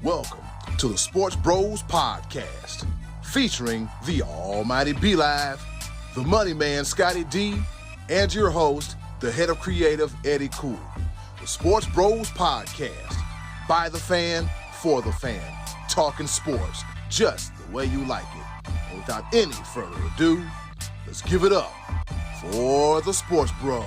Welcome to the Sports Bros Podcast, featuring the almighty B-Live, the money man Scottie D, and your host, the head of creative Eddy. The Sports Bros Podcast, by the fan, for the fan, talking sports just the way you like it. And without any further ado, let's give it up for the Sports Bros.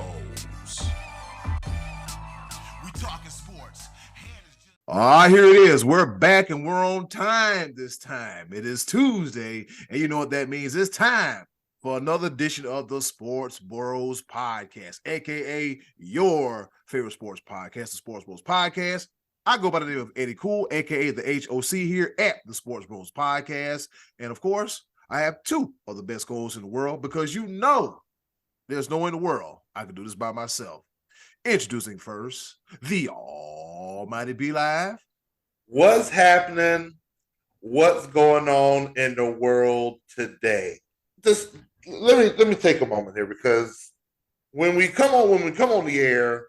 Here it is. We're back and we're on time this time. It is Tuesday, and you know what that means. It's time for another edition of the Sports Bros Podcast, aka your favorite sports podcast, the Sports Bros Podcast. I go by the name of Eddy, aka the HOC here at the Sports Bros Podcast. And of course, I have two of the best goals in the world because you know there's no way in the world I can do this by myself. Introducing first, the almighty B-Live. What's happening? What's going on in the world today? Just let me take a moment here, because when we come on the air,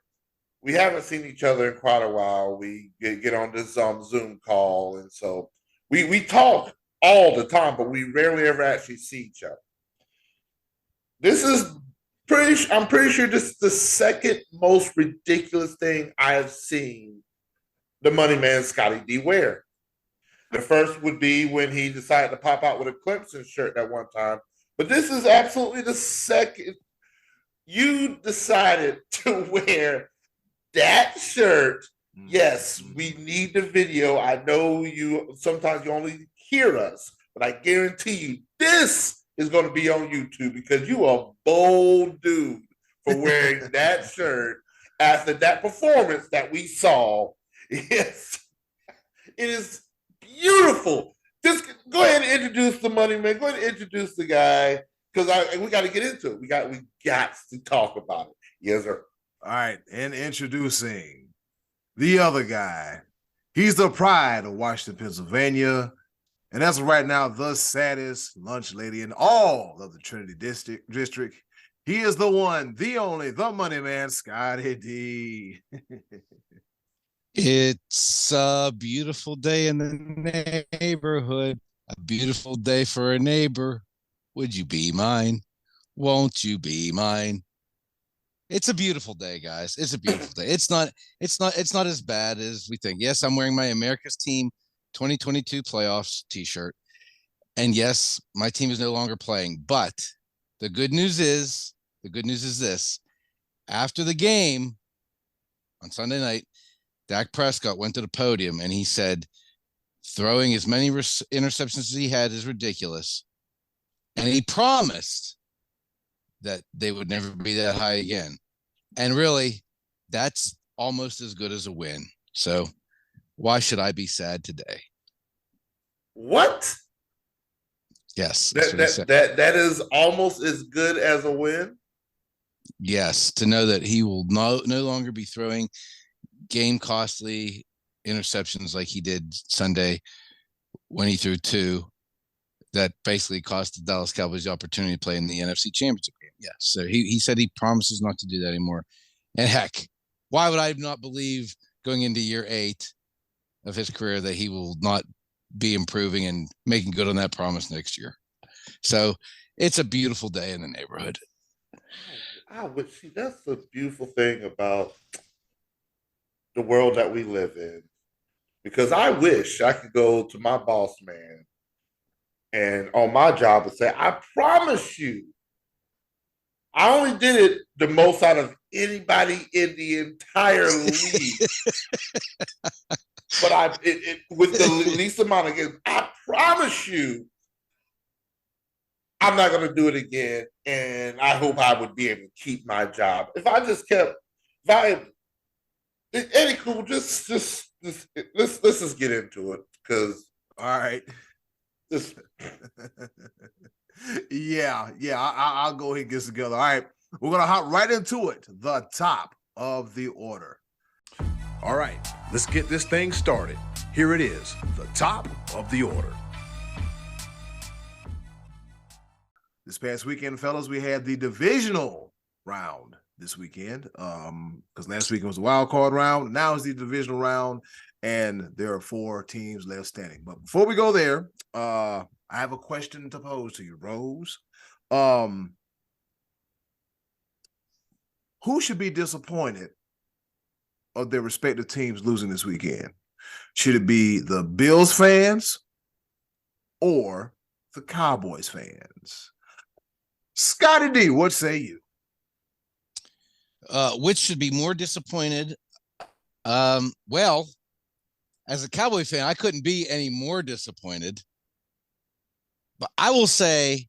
we haven't seen each other in quite a while. We get on this Zoom call, and so we talk all the time, but we rarely ever actually see each other. I'm pretty sure this is the second most ridiculous thing I have seen the money man Scottie D wear. The first would be when he decided to pop out with a Clemson shirt that one time. But this is absolutely the second. You decided to wear that shirt. Yes, we need the video. I know sometimes you only hear us, but I guarantee you this is going to be on YouTube, because you are a bold dude for wearing that shirt after that performance that we saw. Yes, it is beautiful. Just go ahead and introduce the money man. Go ahead and introduce the guy, because we got to get into it. We got to talk about it. Yes, sir. All right, and introducing the other guy. He's the pride of Washington, Pennsylvania. And as of right now, the saddest lunch lady in all of the Trinity District. He is the one, the only, the money man, Scottie D. It's a beautiful day in the neighborhood. A beautiful day for a neighbor. Would you be mine? Won't you be mine? It's a beautiful day, guys. It's a beautiful day. It's not as bad as we think. Yes, I'm wearing my America's Team 2022 playoffs t-shirt. And yes, my team is no longer playing, but the good news is this. After the game on Sunday night, Dak Prescott went to the podium and he said, throwing as many interceptions as he had is ridiculous. And he promised that they would never be that high again. And really, that's almost as good as a win. So why should I be sad today? What? Yes. That is almost as good as a win? Yes, to know that he will no longer be throwing game-costly interceptions like he did Sunday when he threw two that basically cost the Dallas Cowboys the opportunity to play in the NFC Championship game. Yes, so he said he promises not to do that anymore. And heck, why would I not believe going into year 8 of his career that he will not be improving and making good on that promise next year? So it's a beautiful day in the neighborhood. I would see, that's the beautiful thing about the world that we live in, because I wish I could go to my boss man and on my job and say, I promise you, I only did it the most out of anybody in the entire league. But with the least amount of games, I promise you, I'm not going to do it again. And I hope I would be able to keep my job. If I just kept, Eddy, cool, let's just get into it, because. All right. Yeah, I'll go ahead and get this together. All right, we're going to hop right into it. The top of the order. All right, let's get this thing started. Here it is, the top of the order. This past weekend, fellas, we had the divisional round this weekend, because last weekend was the wild card round. Now it's the divisional round, and there are 4 teams left standing. But before we go there, I have a question to pose to you, Rose. Who should be disappointed of their respective teams losing this weekend? Should it be the Bills fans or the Cowboys fans? Scottie D, what say you? Which should be more disappointed? Well, as a Cowboy fan, I couldn't be any more disappointed. But I will say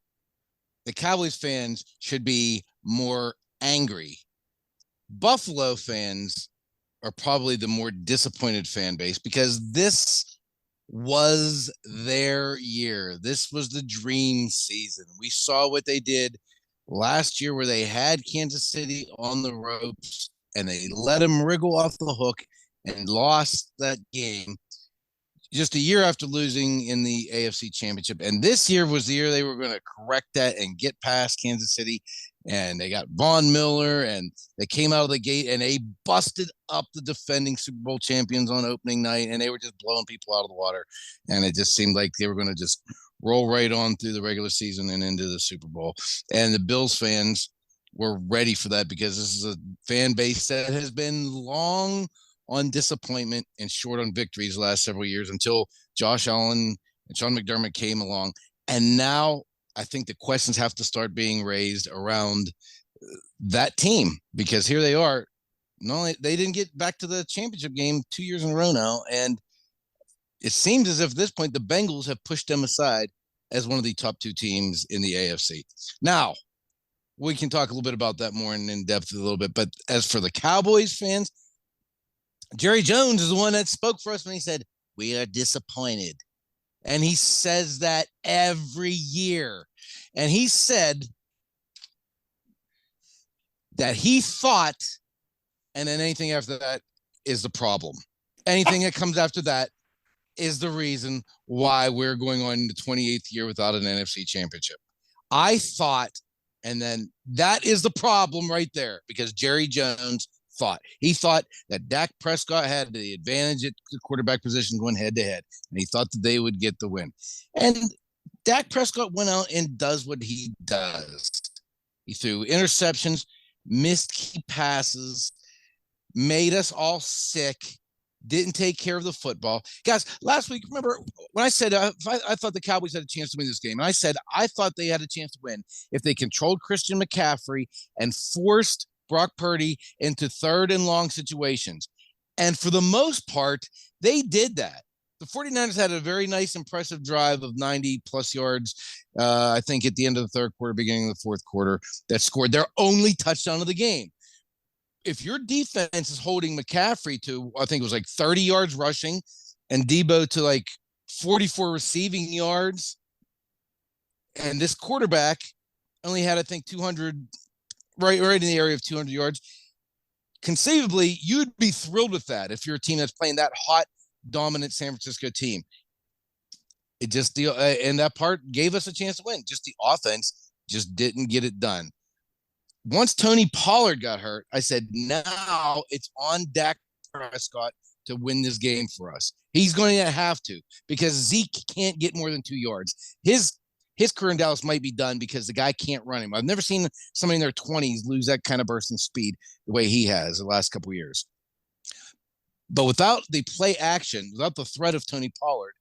the Cowboys fans should be more angry. Buffalo fans are probably the more disappointed fan base because this was their year. This was the dream season. We saw what they did last year where they had Kansas City on the ropes and they let them wriggle off the hook and lost that game just a year after losing in the AFC Championship. And this year was the year they were going to correct that and get past Kansas City. And they got Von Miller, and they came out of the gate, and they busted up the defending Super Bowl champions on opening night, and they were just blowing people out of the water. And it just seemed like they were going to just roll right on through the regular season and into the Super Bowl. And the Bills fans were ready for that because this is a fan base that has been long on disappointment and short on victories the last several years until Josh Allen and Sean McDermott came along. And now I think the questions have to start being raised around that team because here they are. Not only they didn't get back to the championship game 2 years in a row now, and it seems as if at this point the Bengals have pushed them aside as one of the top 2 teams in the AFC. Now, we can talk a little bit about that more in depth a little bit, but as for the Cowboys fans, Jerry Jones is the one that spoke for us when he said, "We are disappointed." And he says that every year. And he said that he thought, and then anything after that is the problem. Anything that comes after that is the reason why we're going on in the 28th year without an NFC championship. I thought, and then that is the problem right there because Jerry Jones he thought that Dak Prescott had the advantage at the quarterback position going head to head, and he thought that they would get the win. And Dak Prescott went out and does what he does. He threw interceptions, missed key passes, made us all sick, didn't take care of the football. Guys, last week, remember when I said I thought the Cowboys had a chance to win this game, and I said I thought they had a chance to win if they controlled Christian McCaffrey and forced Brock Purdy into 3rd and long situations. And for the most part, they did that. The 49ers had a very nice, impressive drive of 90-plus yards, I think, at the end of the 3rd quarter, beginning of the 4th quarter, that scored their only touchdown of the game. If your defense is holding McCaffrey to, I think it was like 30 yards rushing and Debo to like 44 receiving yards, and this quarterback only had, I think, 200 right in the area of 200 yards. Conceivably, you'd be thrilled with that if you're a team that's playing that hot, dominant San Francisco team. It just and that part gave us a chance to win. Just the offense just didn't get it done. Once Tony Pollard got hurt, I said, now it's on Dak Prescott to win this game for us. He's going to have to because Zeke can't get more than 2 yards. His career in Dallas might be done because the guy can't run him. I've never seen somebody in their 20s lose that kind of burst in speed the way he has the last couple of years. But without the play action, without the threat of Tony Pollard,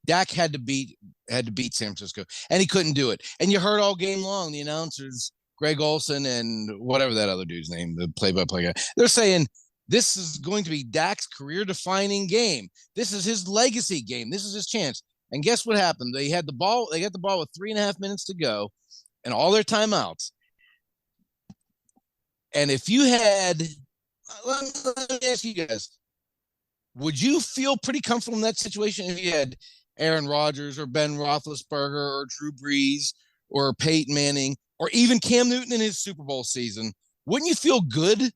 Dak had to beat San Francisco, and he couldn't do it. And you heard all game long the announcers, Greg Olson and whatever that other dude's name, the play-by-play guy, they're saying this is going to be Dak's career-defining game. This is his legacy game. This is his chance. And guess what happened? They got the ball with 3.5 minutes to go and all their timeouts. And if you had, let me ask you guys, would you feel pretty comfortable in that situation if you had Aaron Rodgers or Ben Roethlisberger or Drew Brees or Peyton Manning or even Cam Newton in his Super Bowl season? Wouldn't you feel good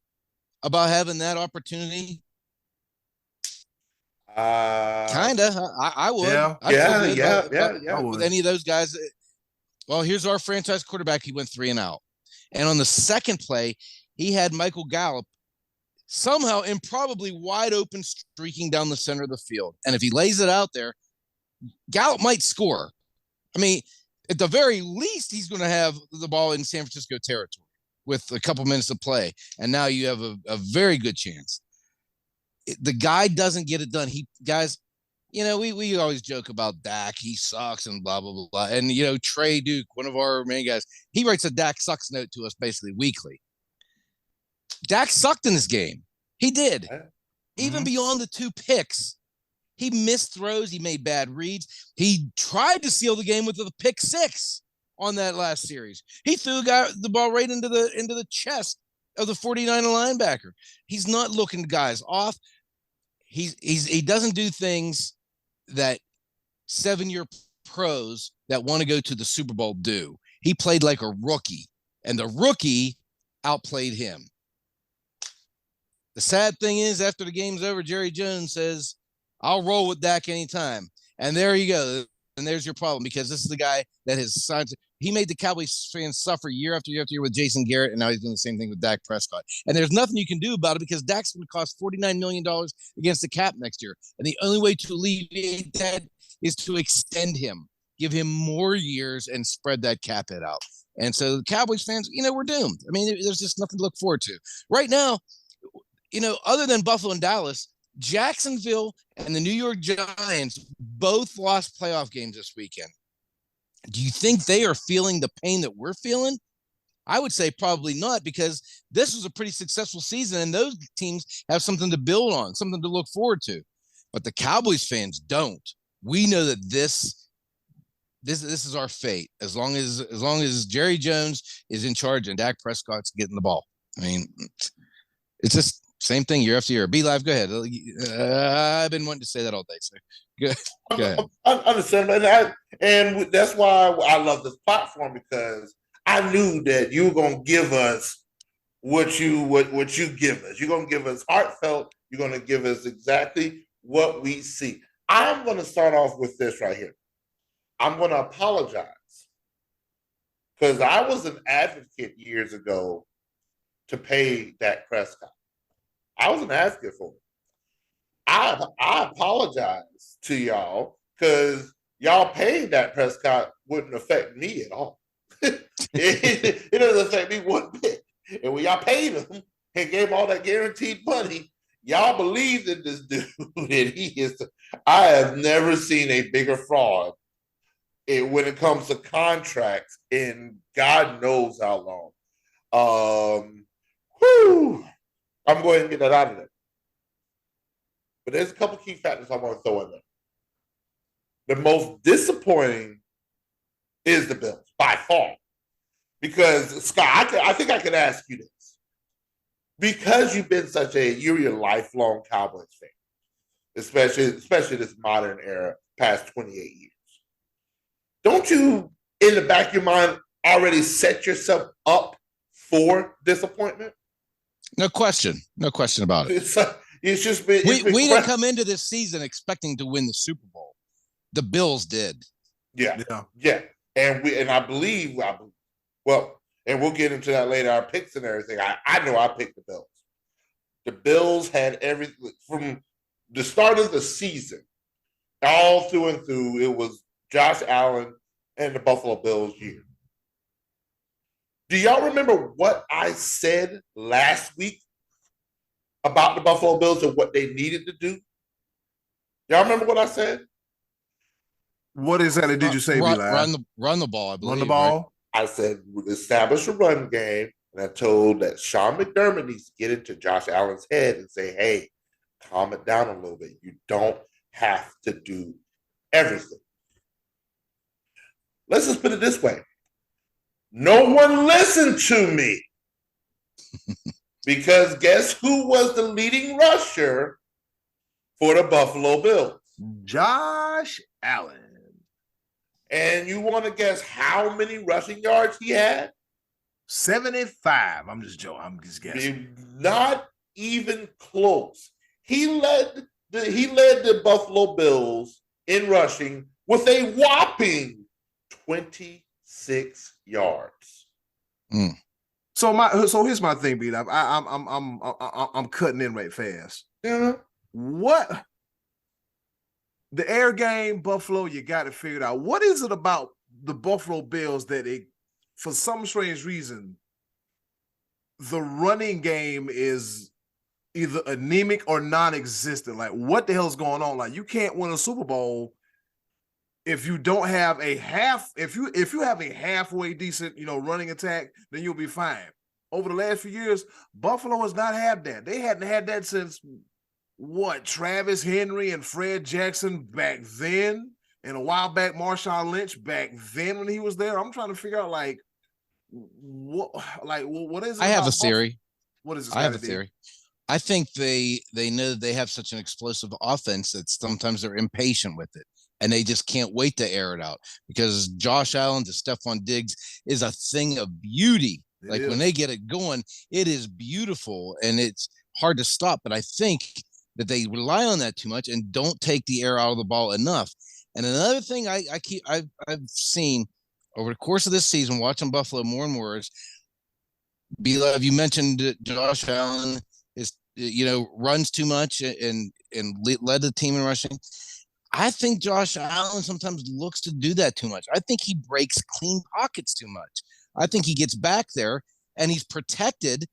about having that opportunity? Kinda. I would. Yeah. With any of those guys. Well, here's our franchise quarterback. He went 3 and out. And on the second play, he had Michael Gallup somehow improbably wide open, streaking down the center of the field. And if he lays it out there, Gallup might score. I mean, at the very least, he's going to have the ball in San Francisco territory with a couple minutes to play. And now you have a very good chance. The guy doesn't get it done. Guys, we always joke about Dak. He sucks and blah, blah, blah, blah. And, Trey Duke, one of our main guys, he writes a Dak sucks note to us basically weekly. Dak sucked in this game. He did. Even beyond the 2 picks. He missed throws. He made bad reads. He tried to seal the game with a pick 6 on that last series. He threw the ball right into the chest of the 49er linebacker. He's not looking guys off. He doesn't do things that 7-year pros that want to go to the Super Bowl do. He played like a rookie, and the rookie outplayed him. The sad thing is, after the game's over, Jerry Jones says, I'll roll with Dak anytime. And there you go. And there's your problem, because this is the guy that has signed. He made the Cowboys fans suffer year after year after year with Jason Garrett, and now he's doing the same thing with Dak Prescott. And there's nothing you can do about it, because Dak's going to cost $49 million against the cap next year. And the only way to alleviate that is to extend him, give him more years, and spread that cap hit out. And so the Cowboys fans, we're doomed. I mean, there's just nothing to look forward to. Right now, other than Buffalo and Dallas, Jacksonville and the New York Giants both lost playoff games this weekend. Do you think they are feeling the pain that we're feeling? I would say probably not, because this was a pretty successful season, and those teams have something to build on, something to look forward to. But the Cowboys fans don't. We know that this is our fate as long as Jerry Jones is in charge and Dak Prescott's getting the ball. I mean, it's just same thing year after year. Be Live, go ahead. I've been wanting to say that all day. So go ahead. I understand, and that's why I love this platform, because I knew that you were going to give us what you give us. You're going to give us heartfelt. You're going to give us exactly what we see. I'm going to start off with this right here. I'm going to apologize, because I was an advocate years ago to pay Dak Prescott. I was an advocate for it. I apologize to y'all, because y'all paying Dak Prescott wouldn't affect me at all. it doesn't affect me one bit. And when y'all paid him and gave him all that guaranteed money, y'all believed in this dude. And he is. I have never seen a bigger fraud when it comes to contracts in God knows how long. I'm going to get that out of there. But there's a couple key factors I want to throw in there. The most disappointing is the Bills, by far. Because, Scott, I think I could ask you this. Because you've been you're a lifelong Cowboys fan, especially this modern era, past 28 years. Don't you, in the back of your mind, already set yourself up for disappointment? No question about it. It's just been. We didn't come into this season expecting to win the Super Bowl. The Bills did. Yeah. And I believe, and we'll get into that later, our picks and everything. I know I picked the Bills. The Bills had everything from the start of the season, all through and through. It was Josh Allen and the Buffalo Bills year. Do y'all remember what I said last week about the Buffalo Bills and what they needed to do? Y'all remember what I said? What exactly did you say, run the ball, I believe. Run the ball? Right? I said establish a run game, and I told that Sean McDermott needs to get into Josh Allen's head and say, hey, calm it down a little bit. You don't have to do everything. Let's just put it this way. No one listened to me, because guess who was the leading rusher for the Buffalo Bills? Josh Allen. And you want to guess how many rushing yards he had? 75. I'm just joking. I'm just guessing. Not even close. He led the Buffalo Bills in rushing with a whopping 26 yards. So here's my thing, B. I'm cutting in right fast. Yeah. What the air game, Buffalo, you got to figure it out. What is it about the Buffalo Bills that for some strange reason, the running game is either anemic or non-existent? Like, what the hell's going on? Like, you can't win a Super Bowl if you don't have if you have a halfway decent, running attack, then you'll be fine. Over the last few years, Buffalo has not had that. They hadn't had that since Travis Henry and Fred Jackson back then, and a while back Marshawn Lynch back then when he was there. I'm trying to figure out what is it? I have a theory. What is it? I have a theory. I think they know that they have such an explosive offense that sometimes they're impatient with it, and they just can't wait to air it out, because Josh Allen to Stephon Diggs is a thing of beauty. When they get it going, it is beautiful and it's hard to stop. But I think that they rely on that too much and don't take the air out of the ball enough. And another thing I've seen over the course of this season, watching Buffalo more and more, is B-Love, you mentioned that Josh Allen is, runs too much and led the team in rushing. I think Josh Allen sometimes looks to do that too much. I think he breaks clean pockets too much. I think he gets back there and he's protected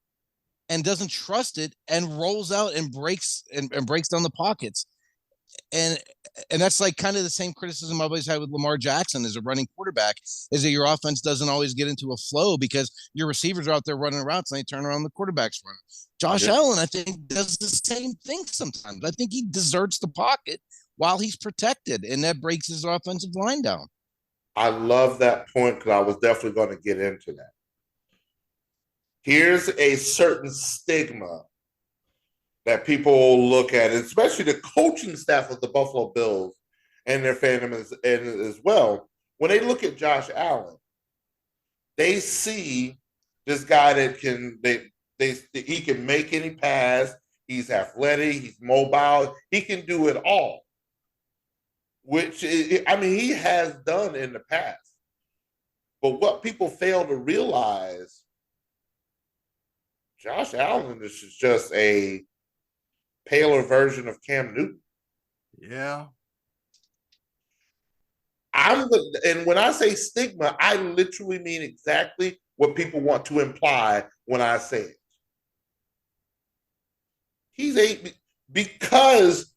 and doesn't trust it and rolls out and breaks down the pockets. And that's like kind of the same criticism I've always had with Lamar Jackson as a running quarterback, is that your offense doesn't always get into a flow because your receivers are out there running routes and they turn around, the quarterback's running. Josh Allen, I think, does the same thing sometimes. I think he deserts the pocket while he's protected, and that breaks his offensive line down. I love that point, because I was definitely going to get into that. Here's a certain stigma that people look at, especially the coaching staff of the Buffalo Bills and their fandom as well. When they look at Josh Allen, they see this guy that he can make any pass. He's athletic. He's mobile. He can do it all, which he has done in the past. But what people fail to realize, Josh Allen is just a paler version of Cam Newton. Yeah. And when I say stigma, I literally mean exactly what people want to imply when I say it. Because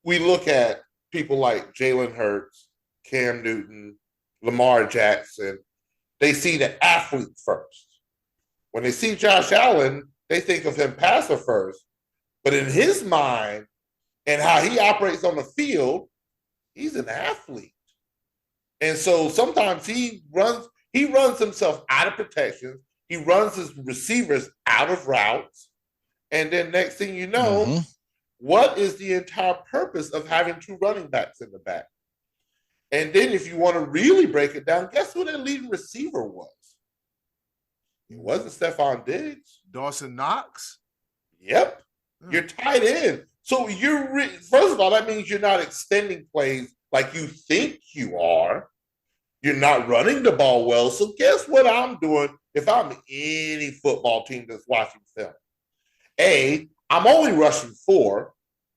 we look at people like Jalen Hurts, Cam Newton, Lamar Jackson, they see the athlete first. When they see Josh Allen, they think of him passer first. But in his mind and how he operates on the field, he's an athlete. And so sometimes he runs himself out of protections. He runs his receivers out of routes. And then next thing you know, what is the entire purpose of having two running backs in the back? And then if you want to really break it down, guess who their leading receiver was? It wasn't Stephon Diggs. Dawson Knox? Yep. You're tight end. So first of all, that means you're not extending plays like you think you are. You're not running the ball well. So guess what I'm doing if I'm any football team that's watching film? I'm only rushing 4.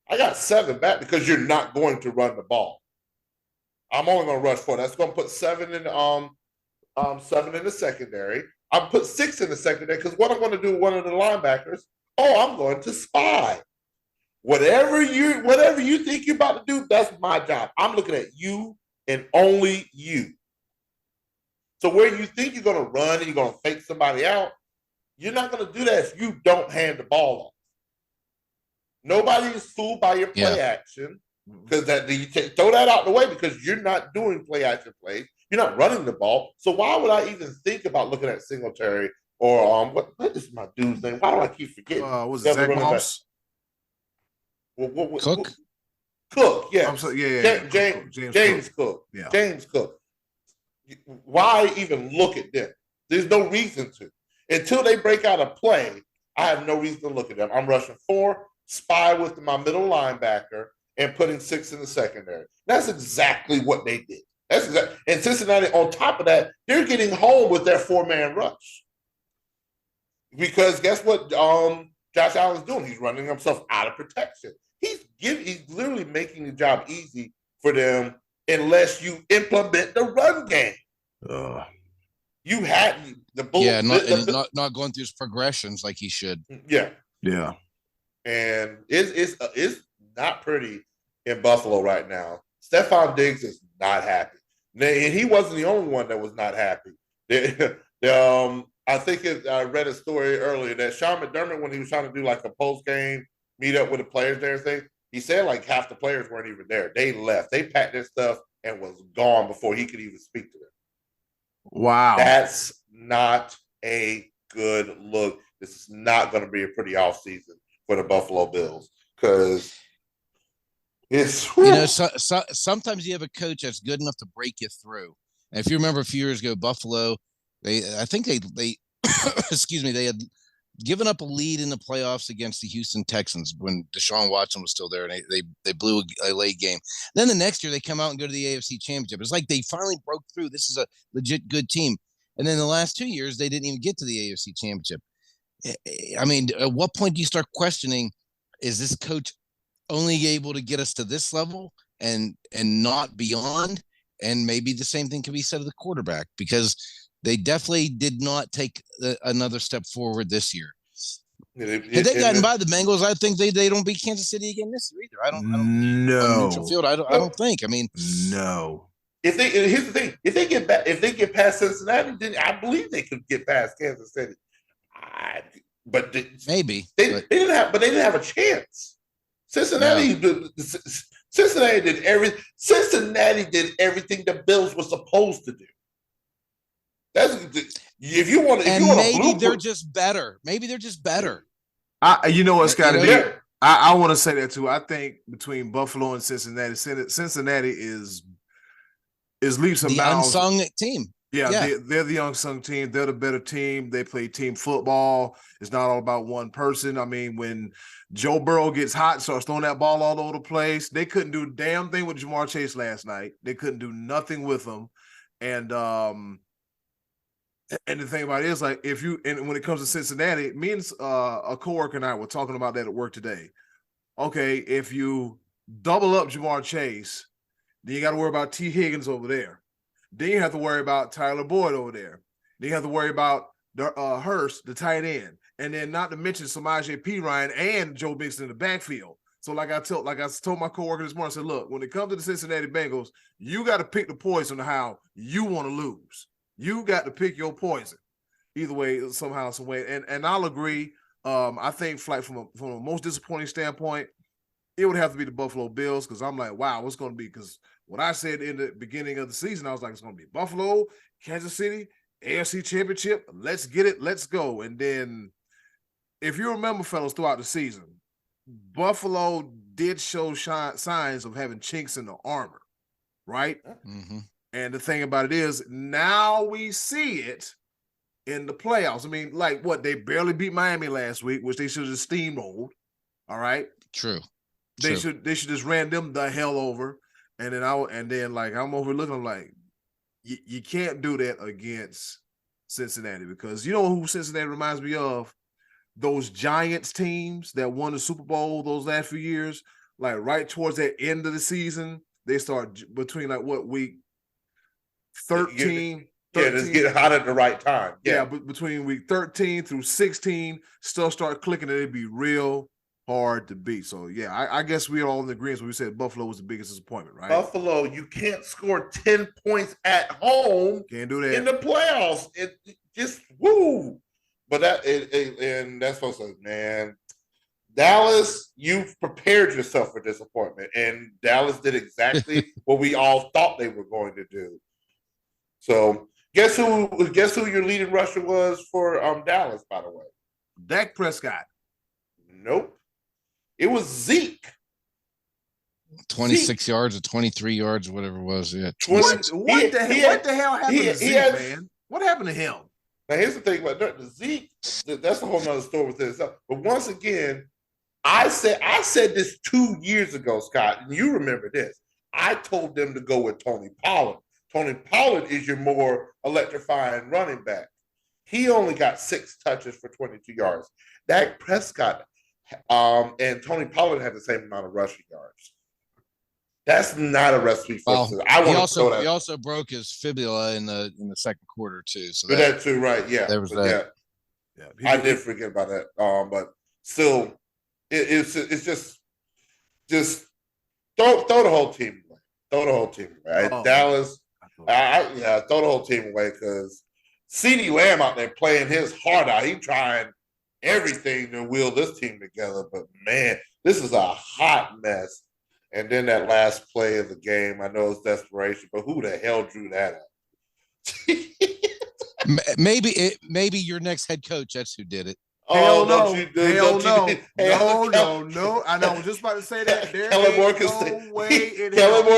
I got 7 back because you're not going to run the ball. I'm only going to rush 4. That's going to put 7 in the secondary. I'll put 6 in the secondary because what I'm going to do with one of the linebackers, I'm going to spy. Whatever you think you're about to do, that's my job. I'm looking at you and only you. So where you think you're going to run and you're going to fake somebody out, you're not going to do that if you don't hand the ball off. Nobody is fooled by your play action, because you throw that out the way because you're not doing play action plays. You're not running the ball. So why would I even think about looking at Singletary or what is my dude's name? Why do I keep forgetting? Was it Zach Moss? Cook? Cook, yeah. James Cook. Yeah. James Cook. Why even look at them? There's no reason to. Until they break out a play, I have no reason to look at them. I'm rushing 4, spy with my middle linebacker, and putting 6 in the secondary. That's exactly what they did. And Cincinnati, on top of that, they're getting home with their 4-man rush. Because guess what? Josh Allen's doing. He's running himself out of protection. He's literally making the job easy for them unless you implement the run game. You had not going through his progressions like he should. Yeah, and it's not pretty in Buffalo right now. Stephon Diggs is not happy, and he wasn't the only one that was not happy. I think I read a story earlier that Sean McDermott, when he was trying to do like a post-game meet up with the players and everything, he said like half the players weren't even there. They left. They packed their stuff and was gone before he could even speak to them. Wow. That's not a good look. This is not going to be a pretty offseason for the Buffalo Bills because it's sometimes you have a coach that's good enough to break you through. And if you remember a few years ago, Buffalo, they excuse me, they had given up a lead in the playoffs against the Houston Texans when Deshaun Watson was still there, and they blew a late game. Then the next year they come out and go to the AFC Championship. It's like they finally broke through. This is a legit good team. And then the last 2 years they didn't even get to the AFC Championship. I mean, at what point do you start questioning, is this coach only able to get us to this level and not beyond? And maybe the same thing can be said of the quarterback, because they definitely did not take another step forward this year. Had they gotten by the Bengals, I think they don't beat Kansas City again this year either. I don't know. Neutral field, I don't think. I mean, no. Here's the thing: if they get past Cincinnati, then I believe they could get past Kansas City. Maybe they didn't have a chance. Cincinnati did everything. Cincinnati did everything the Bills were supposed to do. If you want to, maybe they're just better. Maybe they're just better. You know what, Scottie? I want to say that too. I think between Buffalo and Cincinnati is leaps and bounds. The unsung team. Yeah. They're the unsung team. They're the better team. They play team football. It's not all about one person. I mean, when Joe Burrow gets hot and starts throwing that ball all over the place, they couldn't do a damn thing with Jamar Chase last night. They couldn't do nothing with him. And the thing about it is, like, when it comes to Cincinnati, me and a coworker and I were talking about that at work today. Okay, if you double up Jamar Chase, then you got to worry about T. Higgins over there. Then you have to worry about Tyler Boyd over there. Then you have to worry about Hurst, the tight end, and then not to mention Samaje Perine and Joe Mixon in the backfield. So like I told my coworker this morning, I said, look, when it comes to the Cincinnati Bengals, you got to pick the poison of how you want to lose. You got to pick your poison, either way, somehow, some way. And I'll agree. I think, from a most disappointing standpoint, it would have to be the Buffalo Bills, because I'm like, wow, what's going to be? Because what I said in the beginning of the season, I was like, it's going to be Buffalo, Kansas City, AFC Championship. Let's get it. Let's go. And then, if you remember, fellas, throughout the season, Buffalo did show signs of having chinks in the armor, right? Mm-hmm. And the thing about it is, now we see it in the playoffs. I mean, like, what? They barely beat Miami last week, which they should have steamrolled. All right. True. They should just ran them the hell over. And then I'm overlooking. I'm like, you can't do that against Cincinnati, because you know who Cincinnati reminds me of? Those Giants teams that won the Super Bowl those last few years. Like right towards that end of the season, they start between week 13. Just get hot at the right time. Yeah, but between week 13 through 16, stuff start clicking, and it'd be real hard to beat. So, yeah, I guess we're all in agreement when we said Buffalo was the biggest disappointment, right? Buffalo, you can't score 10 points at home. Can't do that in the playoffs. It just woo. But that's what I said, man. Dallas, you've prepared yourself for disappointment, and Dallas did exactly what we all thought they were going to do. So, guess who your leading rusher was for Dallas, by the way? Dak Prescott. Nope. It was Zeke. 26 yards or 23 yards, or whatever it was. Yeah. What the hell happened to Zeke, man? What happened to him? Now, here's the thing about the Zeke. That's a whole nother story with this. But once again, I said this 2 years ago, Scott, and you remember this. I told them to go with Tony Pollard. Tony Pollard is your more electrifying running back. He only got 6 touches for 22 yards. Dak Prescott and Tony Pollard had the same amount of rushing yards. That's not a recipe for Well, success. I want to throw that. He also broke his fibula in the second quarter too. So that too, right? Yeah, there was that. Yeah, I did forget about that. But still, it's just throw the whole team away. Throw the whole team away. Dallas, throw the whole team away because CeeDee Lamb out there playing his heart out. He trying everything to wheel this team together. But man, this is a hot mess. And then that last play of the game, I know it's desperation, but who the hell drew that up? maybe your next head coach. That's who did it. Hell no. I know. I was just about to say that. Kellen Moore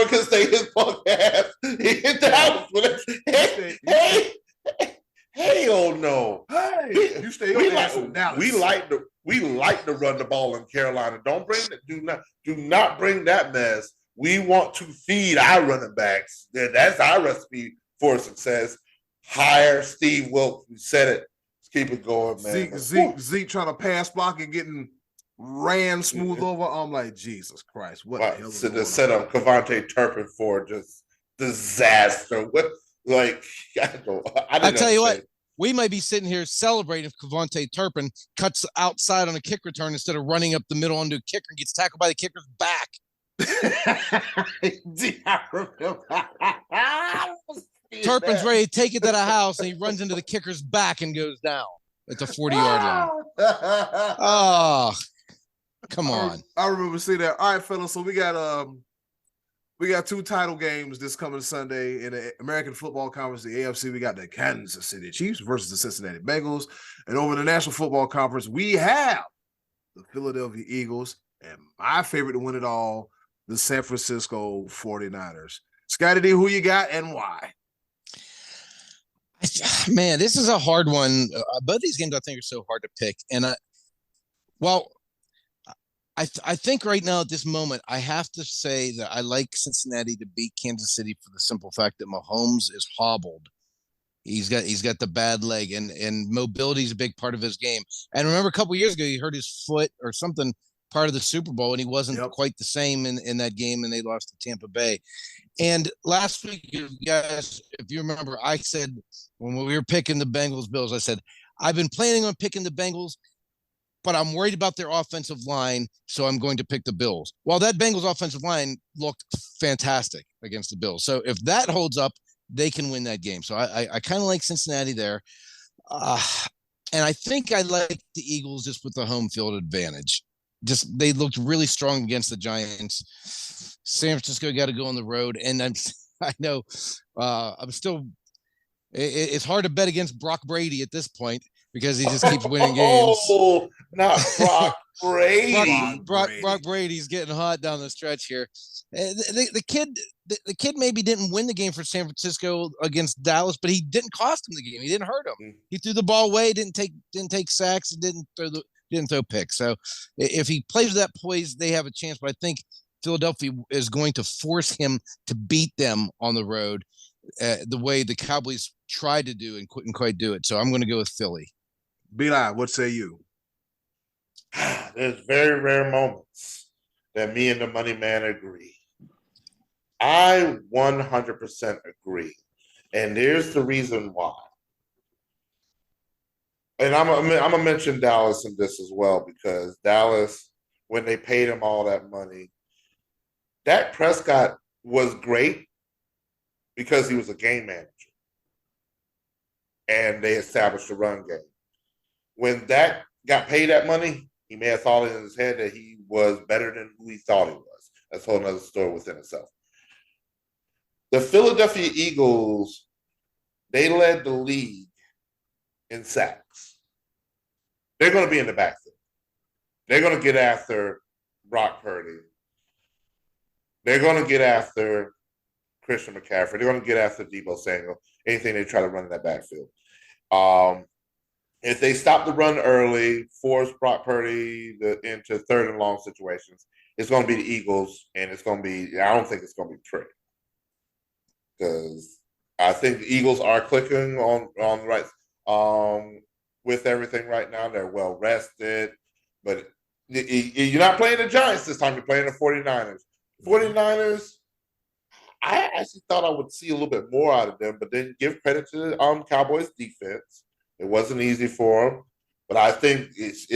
can stay his punk ass. He hit the house with it. Hell no. Hey, you stay we like to run the ball in Carolina. Do not bring that mess. We want to feed our running backs. That's our recipe for success. Hire Steve Wilkes. We said it. Let's keep it going, man. Zeke trying to pass block and getting ran smooth over. I'm like, Jesus Christ. What the hell is the setup Cavante Turpin for just disaster. What? Like, I tell you what, we might be sitting here celebrating if Cavante Turpin cuts outside on a kick return instead of running up the middle onto a kicker and gets tackled by the kicker's back. Turpin's ready to take it to the house, and he runs into the kicker's back and goes down at the 40-yard line. Oh, come on. I remember seeing that. All right, fellas, so we got 2 title games this coming Sunday in the American Football Conference, the AFC. We got the Kansas City Chiefs versus the Cincinnati Bengals. And over the National Football Conference, we have the Philadelphia Eagles and my favorite to win it all, the San Francisco 49ers. Scottie D, who you got and why? Man, this is a hard one. Both these games I think are so hard to pick. And I think right now at this moment, I have to say that I like Cincinnati to beat Kansas City for the simple fact that Mahomes is hobbled. He's got the bad leg, and mobility is a big part of his game. And remember, a couple of years ago, he hurt his foot or something part of the Super Bowl, and he wasn't quite the same in that game, and they lost to Tampa Bay. And last week, you guys, if you remember, I said when we were picking the Bengals-Bills, I said, I've been planning on picking the Bengals, but I'm worried about their offensive line, so I'm going to pick the Bills. Well, that Bengals offensive line looked fantastic against the Bills. So if that holds up, they can win that game. So I kind of like Cincinnati there. And I think I like the Eagles just with the home field advantage. Just they looked really strong against the Giants. San Francisco got to go on the road. And I know I'm still – it's hard to bet against Brock Brady at this point, because he just keeps winning games. Oh, not Brock Brady. Brock Brady's getting hot down the stretch here. The kid maybe didn't win the game for San Francisco against Dallas, but he didn't cost him the game. He didn't hurt him. He threw the ball away, didn't take sacks, didn't throw picks. So if he plays with that poise, they have a chance. But I think Philadelphia is going to force him to beat them on the road, the way the Cowboys tried to do and couldn't quite do it. So I'm going to go with Philly. B-Line, what say you? There's very rare moments that me and the money man agree. I 100% agree. And here's the reason why. And I'm gonna mention Dallas in this as well, because Dallas, when they paid him all that money, Dak Prescott was great because he was a game manager. And they established a run game. When Dak got paid that money, he may have thought in his head that he was better than who he thought he was. That's a whole other story within itself. The Philadelphia Eagles, they led the league in sacks. They're going to be in the backfield. They're going to get after Brock Purdy. They're going to get after Christian McCaffrey. They're going to get after Deebo Samuel, anything they try to run in that backfield. If they stop the run early, force Brock Purdy into third and long situations, it's going to be the Eagles, and it's going to be – I don't think it's going to be pretty, because I think the Eagles are clicking on the right. with everything right now. They're well rested, but you're not playing the Giants this time. You're playing the 49ers. 49ers, I actually thought I would see a little bit more out of them, but then give credit to the Cowboys defense. It wasn't easy for them, but I think it's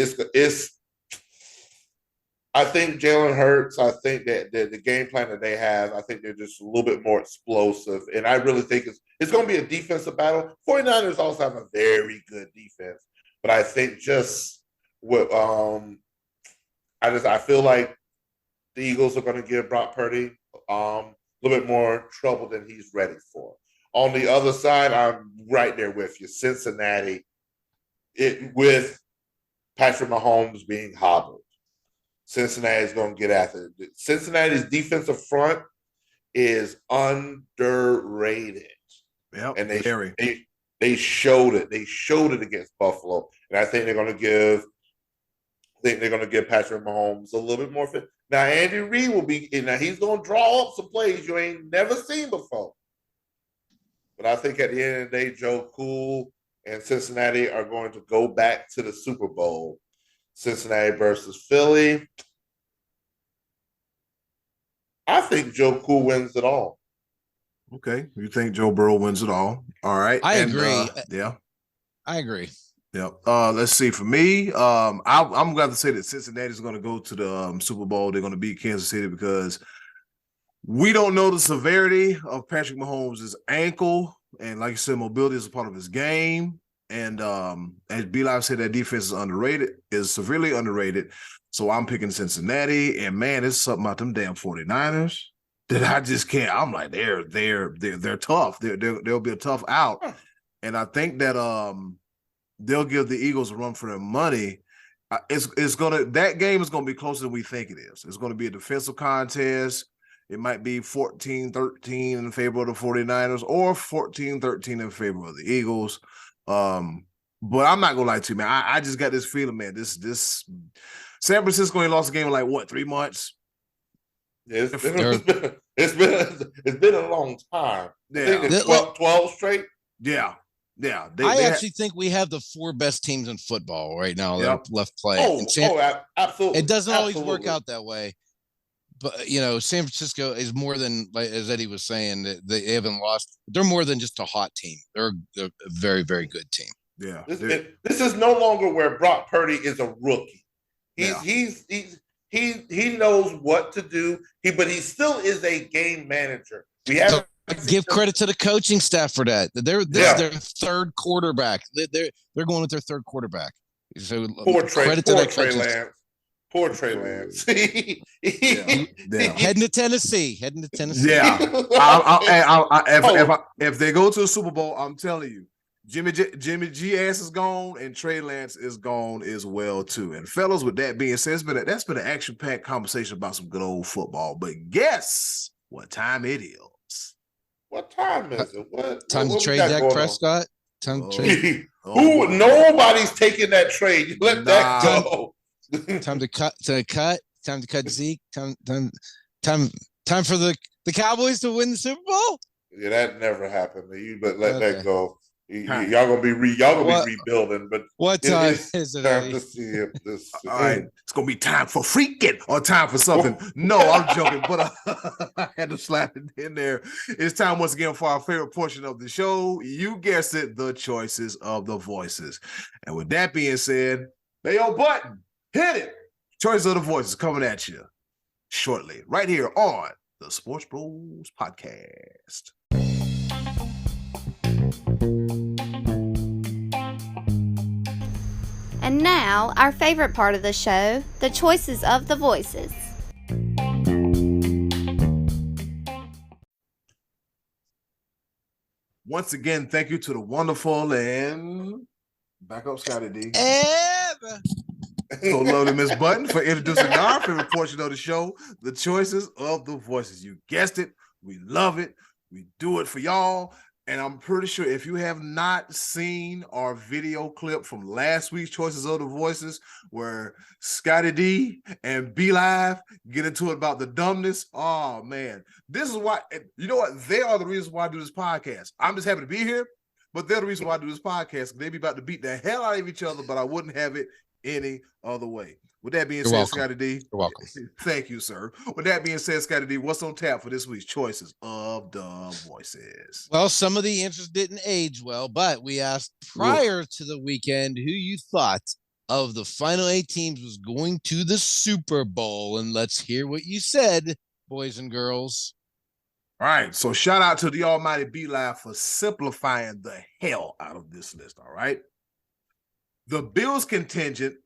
I think Jalen Hurts, I think that the game plan that they have, I think they're just a little bit more explosive. And I really think it's going to be a defensive battle. 49ers also have a very good defense. But I think just with I feel like the Eagles are going to give Brock Purdy a little bit more trouble than he's ready for. On the other side, I'm right there with you. Cincinnati, with Patrick Mahomes being hobbled. Cincinnati's going to get after it. Cincinnati's defensive front is underrated. Yeah, and they showed it. They showed it against Buffalo, and I think they're going to give Patrick Mahomes a little bit more fit. Now Andy Reid will be, now he's going to draw up some plays you ain't never seen before. But I think at the end of the day, Joe Cool and Cincinnati are going to go back to the Super Bowl. Cincinnati versus Philly. I think Joe Cool wins it all. Okay, you think Joe Burrow wins it all? All right, I agree. Yeah, I agree. Yeah. Let's see. For me, I'm going to say that Cincinnati is going to go to the Super Bowl. They're going to beat Kansas City because we don't know the severity of Patrick Mahomes' ankle, and like you said, mobility is a part of his game. And as B-Live said, that defense is underrated, is severely underrated. So I'm picking Cincinnati. And man, it's something about them damn 49ers that I just can't. I'm like, they're tough. They'll be a tough out. And I think that they'll give the Eagles a run for their money. That game is gonna be closer than we think it is. It's gonna be a defensive contest. It might be 14-13 in favor of the 49ers or 14-13 in favor of the Eagles. But I'm not gonna lie to you, man. I just got this feeling, man. This San Francisco ain't lost a game in like what, 3 months? Yeah, it's been a long time. Yeah. I think it's 12 straight. Yeah. I actually think we have the 4 best teams in football right now that are left playing. Absolutely. It doesn't always work out that way. But, San Francisco is more than, like, as Eddie was saying, they haven't lost. They're more than just a hot team. They're a very, very good team. Yeah. This is no longer where Brock Purdy is a rookie. He knows what to do. But he still is a game manager. Give credit to the coaching staff for that. They're their third quarterback. They're going with their third quarterback. So credit to that coaching staff. Poor Trey Lance. Heading to Tennessee. Yeah. If they go to the Super Bowl, I'm telling you, Jimmy G ass is gone and Trey Lance is gone as well too. And fellas, with that being said, that's been an action-packed conversation about some good old football. But guess what time it is? What time is it? What to trade Dak Prescott? Time to trade. Nobody's taking that trade. Let that go. Time to cut Zeke. Time for the Cowboys to win the Super Bowl. Yeah, that never happened. But let that go. Y'all gonna be rebuilding. But what time is it? Time to see if this. All right, it's gonna be time for freaking or time for something. No, I'm joking, but I had to slap it in there. It's time once again for our favorite portion of the show. You guessed it, the choices of the voices. And with that being said, play your button. Hit it. Choice of the Voices coming at you shortly, right here on the Sports Bros Podcast. And now, our favorite part of the show, the choices of the voices. Once again, thank you to the wonderful and back up Scottie D. So lovely Miss Button for introducing our favorite portion of the show, the choices of the voices. You guessed it. We love it. We do it for y'all. And I'm pretty sure if you have not seen our video clip from last week's Choices of the Voices, where Scottie D and B-Live get into it about the dumbness, oh man, this is why, you know what? They are the reason why I do this podcast. I'm just happy to be here. But they're the reason why I do this podcast. They be about to beat the hell out of each other, but I wouldn't have it any other way. With that being said, Scottie D. You're welcome. Thank you, sir. With that being said, Scottie D, what's on tap for this week's Choices of the Voices? Well, some of the answers didn't age well, but we asked prior to the weekend who you thought of the final 8 teams was going to the Super Bowl. And let's hear what you said, boys and girls. All right. So shout out to the almighty B-Live for simplifying the hell out of this list. All right. The Bills contingent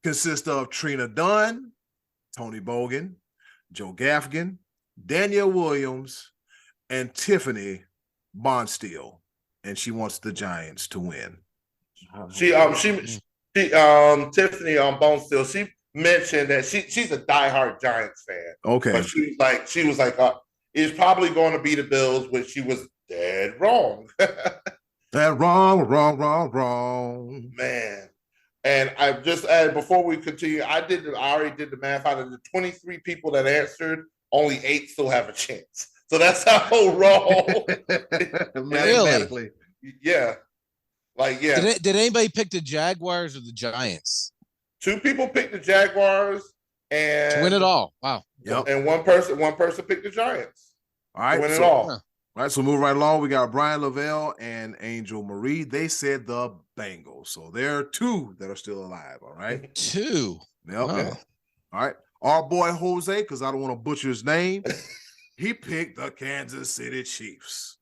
consists of Trina Dunn, Tony Bogan, Joe Gaffigan, Danielle Williams, and Tiffany Bonsteel. And she wants the Giants to win. Tiffany Bonesteel, she mentioned that she's a diehard Giants fan. Okay. But she was like, it's probably going to be the Bills, which she was dead wrong. That wrong. Man. And I just added, before we continue, I already did the math. Out of the 23 people that answered, only 8 still have a chance. So that's how wrong. Mathematically. Yeah. Like, yeah. Did anybody pick the Jaguars or the Giants? 2 people picked the Jaguars and To win it all. Wow. Yep. And one person picked the Giants. All right. To win it all. All right, so moving right along, we got Brian Lavelle and Angel Marie. They said the Bengals. So there are 2 that are still alive. All right. 2. Yep. Wow. All right. Our boy Jose, because I don't want to butcher his name, he picked the Kansas City Chiefs.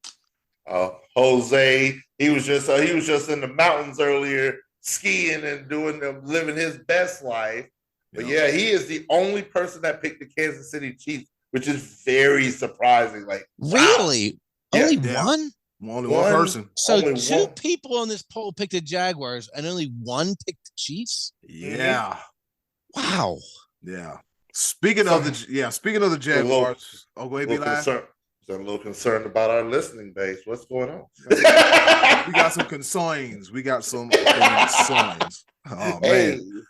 Jose, he was just in the mountains earlier, skiing and living his best life. But yeah, he is the only person that picked the Kansas City Chiefs, which is very surprising. Like, really? Wow. Only Yeah. one? Only one person. So Only 2 one. people on this poll picked the Jaguars and only 1 picked the Chiefs? Yeah. Wow. Yeah. Speaking of the Jaguars, go ahead, be live. I'm a little concerned about our listening base. What's going on? We got some concerns. Oh man.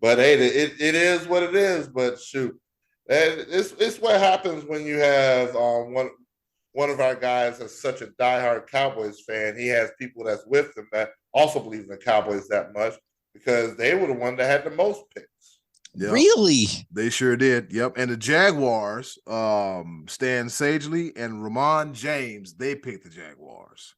But hey, it is what it is. But shoot, it's what happens when you have one of our guys that's such a diehard Cowboys fan. He has people that's with him that also believe in the Cowboys that much because they were the one that had the most picks. Yep. Really? They sure did. Yep. And the Jaguars, Stan Sagely and Ramon James, they picked the Jaguars.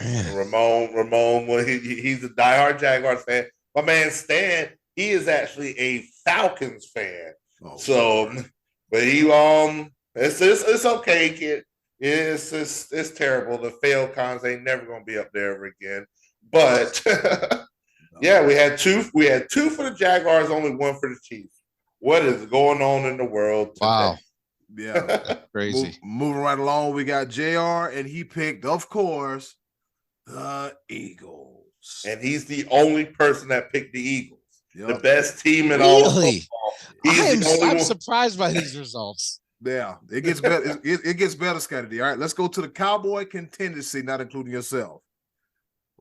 Ramon, well, he's a diehard Jaguars fan. My man Stan, he is actually a Falcons fan. Oh, so, but he it's okay, kid. It's terrible. The failed cons ain't never gonna be up there ever again. But yeah, we had two for the Jaguars, only 1 for the Chiefs. What is going on in the world today? Wow. Yeah. Crazy. Moving right along, we got JR, and he picked, of course, the Eagles. And he's the only person that picked the Eagles. Yep. The best team in all of Really? football. I'm surprised by these results. Yeah, it gets better. It gets better, Scottie D. All right, let's go to the Cowboy contingency, not including yourself.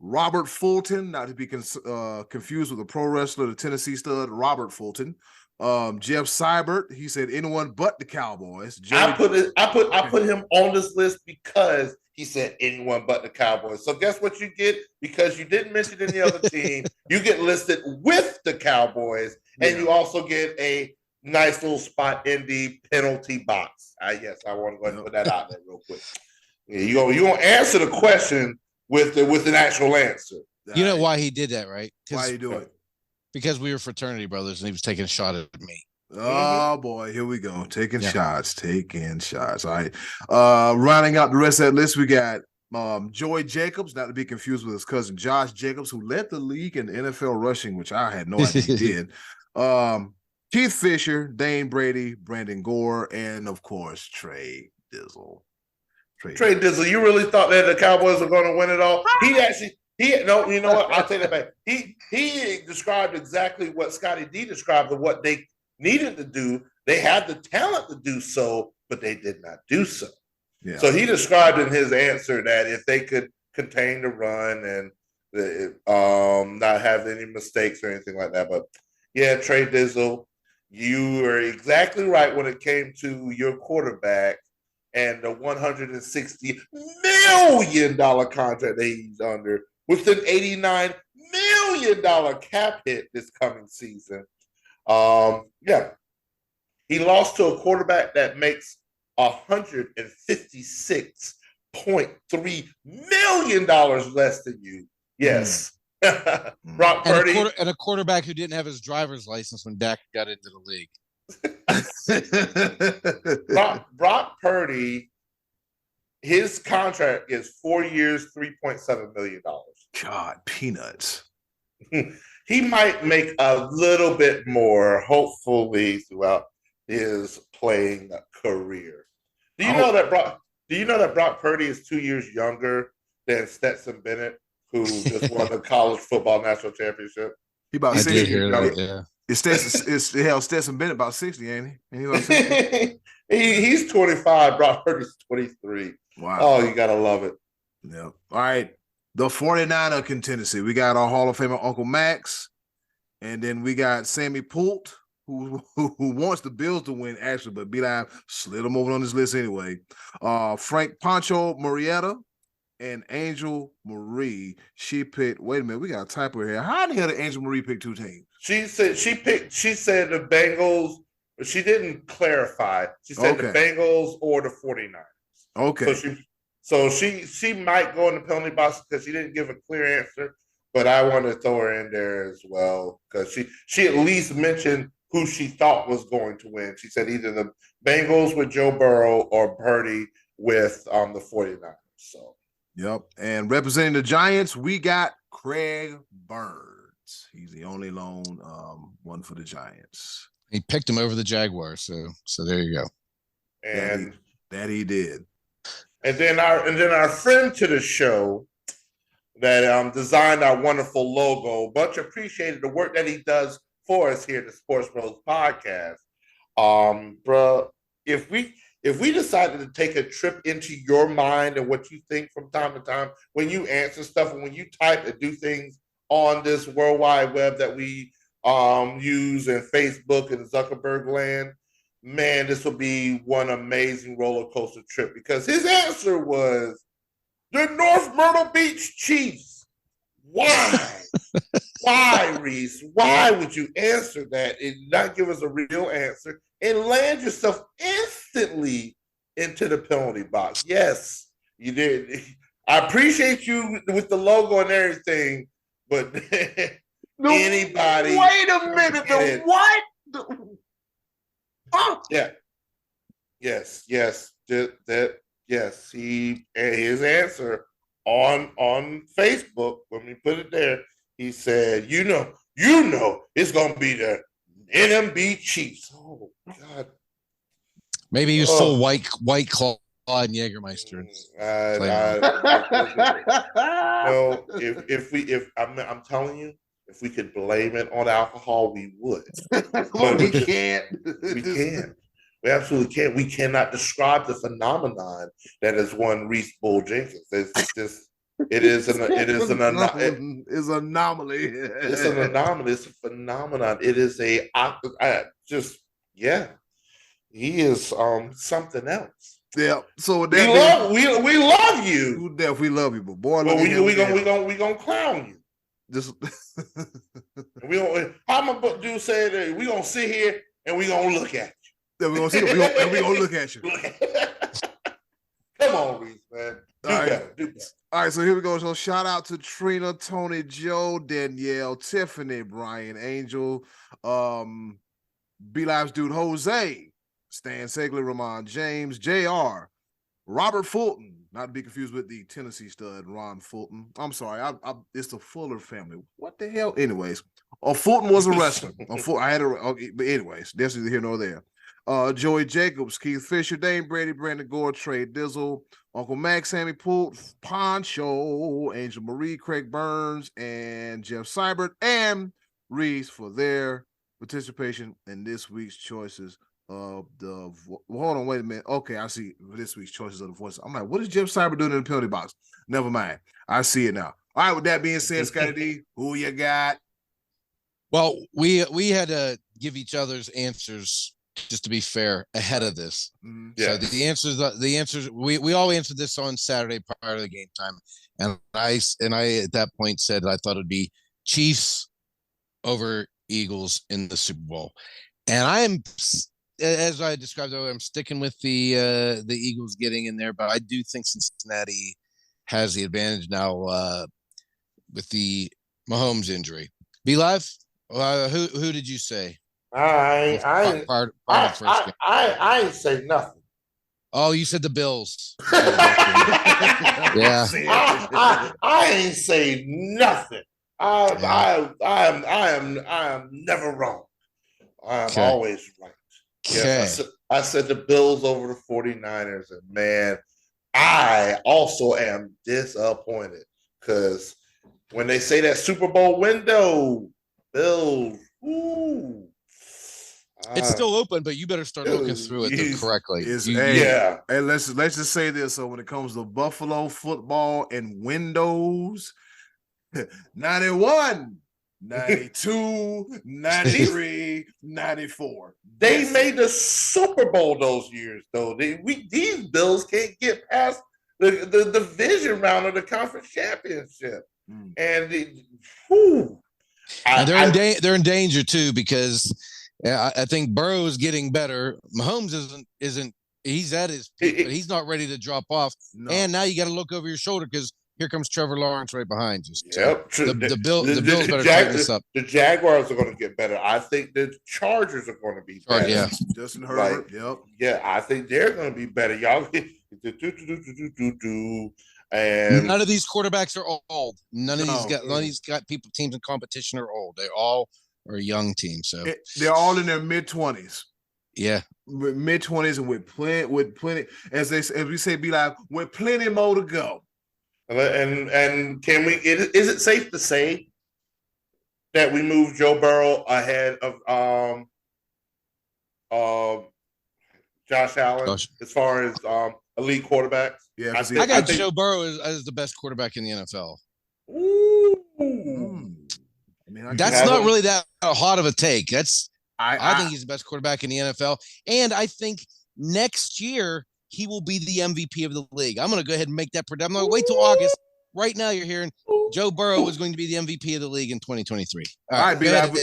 Robert Fulton, not to be confused with the pro wrestler, the Tennessee stud, Robert Fulton. Jeff Seibert, he said anyone but the Cowboys. I put him on this list because he said anyone but the Cowboys. So guess what you get? Because you didn't mention any other team, you get listed with the Cowboys, and you also get a nice little spot in the penalty box. Yes, I want to go ahead and put that out there real quick. Yeah, you gonna answer the question with an actual answer. You know why he did that, right? Why you do it? Because we were fraternity brothers and he was taking a shot at me. Oh boy, here we go. Taking shots. All right. Rounding out the rest of that list, we got Joey Jacobs, not to be confused with his cousin Josh Jacobs, who led the league in NFL rushing, which I had no idea he did. Keith Fisher, Dane Brady, Brandon Gore, and of course Trey Dizzle. Trey Dizzle, you really thought that the Cowboys were going to win it all? You know what? I'll take that back. He described exactly what Scottie D described of what they needed to do. They had the talent to do so, but they did not do so. Yeah. So he described in his answer that if they could contain the run and not have any mistakes or anything like that. But yeah, Trey Dizzle, you were exactly right when it came to your quarterback and the $160 million million contract that he's under with an $89 million cap hit this coming season. Yeah. He lost to a quarterback that makes $156.3 million less than you. Yes. Brock Purdy. And a quarterback who didn't have his driver's license when Dak got into the league. Brock Purdy, his contract is 4 years, $3.7 million. God, peanuts. He might make a little bit more, hopefully, throughout his playing career. Do you know that Brock Purdy is 2 years younger than Stetson Bennett, who just won the college football national championship? He about 60. Did hear that, yeah. Stetson Bennett about 60, ain't he? He's 25. Brock Purdy's 23. Wow. Oh, you gotta love it. Yeah. All right. The 49er contingency. We got our Hall of Famer Uncle Max, and then we got Sammy Poult, who wants the Bills to win, actually, but B-Live slid him over on this list anyway. Frank Pancho Marietta and Angel Marie. She picked, wait a minute, we got a typo here. How the hell did Angel Marie pick two teams? She said the Bengals, but she didn't clarify. She said the Bengals or the 49ers. Okay. So she might go in the penalty box because she didn't give a clear answer, but I want to throw her in there as well because she at least mentioned who she thought was going to win. She said either the Bengals with Joe Burrow or Purdy with the 49ers. So yep. And representing the Giants, we got Craig Burns. He's the only lone one for the Giants. He picked him over the Jaguars, so there you go. And that he did. And then our friend to the show that designed our wonderful logo, much appreciated the work that he does for us here at the Sports Bros Podcast. Bro, if we decided to take a trip into your mind and what you think from time to time when you answer stuff and when you type and do things on this World Wide Web that we use in Facebook and Zuckerberg land, man, this will be one amazing roller coaster trip because his answer was the North Myrtle Beach Chiefs. Why? Why, Reese? Why would you answer that and not give us a real answer and land yourself instantly into the penalty box? Yes, you did. I appreciate you with the logo and everything, but anybody. Wait a minute. The what? Oh. Yeah. Yes. Yes. Yes. His answer on Facebook when we put it there, he said, "You know, it's gonna be the NMB Chiefs." Oh God. Maybe he was full white claw and Jägermeister. No, I'm telling you. If we could blame it on alcohol, we would. But we can't. We can't. We absolutely can't. We cannot describe the phenomenon that is one Reese Bull Jenkins. It's just, it is an anomaly. It's an anomaly. It's an anomaly. It's a phenomenon. It is he is something else. Yeah. So we love you. We love you, but boy, we gonna clown you. Just how my dude said that we gonna sit here and we gonna look at you. Yeah, we gonna look at you. Come on, Reese, man. Do better. All right, so here we go. So shout out to Trina, Tony, Joe, Danielle, Tiffany, Brian, Angel, B-Live's dude Jose, Stan Segley, Ramon James, JR, Robert Fulton, not to be confused with the Tennessee stud, Ron Fulton. I'm sorry, it's the Fuller family. What the hell? Anyways, Fulton was a wrestler. But anyways, that's neither here nor there. Joey Jacobs, Keith Fisher, Dane Brady, Brandon Gore, Trey Dizzle, Uncle Max, Sammy Poult, Poncho, Angel Marie, Craig Burns, and Jeff Seibert, and Reese for their participation in this week's choices of the. Hold on, wait a minute. Okay, I see this week's choices of the voice. I'm like, what is Jeff Seibert doing in the penalty box? Never mind. I see it now. All right, with that being said, Scottie D, who you got? Well, we had to give each other's answers just to be fair, ahead of this. Yeah. So the answers we all answered this on Saturday prior to the game time, and I at that point said I thought it'd be Chiefs over Eagles in the Super Bowl, and I am, as I described earlier, I'm sticking with the Eagles getting in there, but I do think Cincinnati has the advantage now with the Mahomes injury. Be live. Who did you say? I ain't say nothing. Oh, you said the Bills. Yeah. I ain't say nothing. I am never wrong. I'm always right. Yes, I said the Bills over the 49ers, and man, I also am disappointed because when they say that Super Bowl window, Bills, it's still open, but you better start looking through it correctly. Hey, let's just say this. So when it comes to Buffalo football and windows, 91, 92, 93, 94. They made the Super Bowl those years, though. These Bills can't get past the division round of the conference championship. And they're in danger too, because I think Burrow is getting better. Mahomes isn't he's at his peak, but he's not ready to drop off. No. And now you got to look over your shoulder because here comes Trevor Lawrence right behind you. So the Bills better tighten this up. The Jaguars are going to get better. I think the Chargers are going to be better. Yeah, Justin Herbert. Yeah, I think they're going to be better. Y'all, and none of these quarterbacks are old. None of these teams in competition are old. They all are a young team. So they're all in their mid-20s. Yeah, mid-20s, and with plenty, as we say, be like with plenty more to go. And can we? Is it safe to say that we moved Joe Burrow ahead of Josh Allen as far as elite quarterbacks? Yeah, I think Joe Burrow as the best quarterback in the NFL. That's not really that hot of a take. I think he's the best quarterback in the NFL, and I think next year he will be the MVP of the league. I'm going to go ahead and make that prediction. I'm going to wait till August. Right now, you're hearing Joe Burrow is going to be the MVP of the league in 2023. All right, be like, we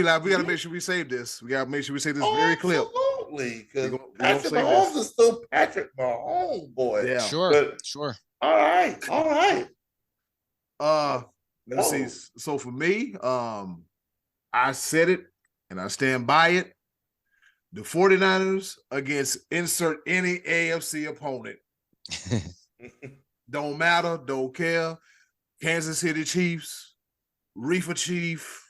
got to make sure we save this. We got to make sure we save this very clear. Absolutely, because Patrick Mahomes is still Patrick Mahomes, boy. Yeah, sure. All right. Let's see. So for me, I said it, and I stand by it. The 49ers against insert any AFC opponent. Don't matter, don't care. Kansas City Chiefs, Reefer Chief,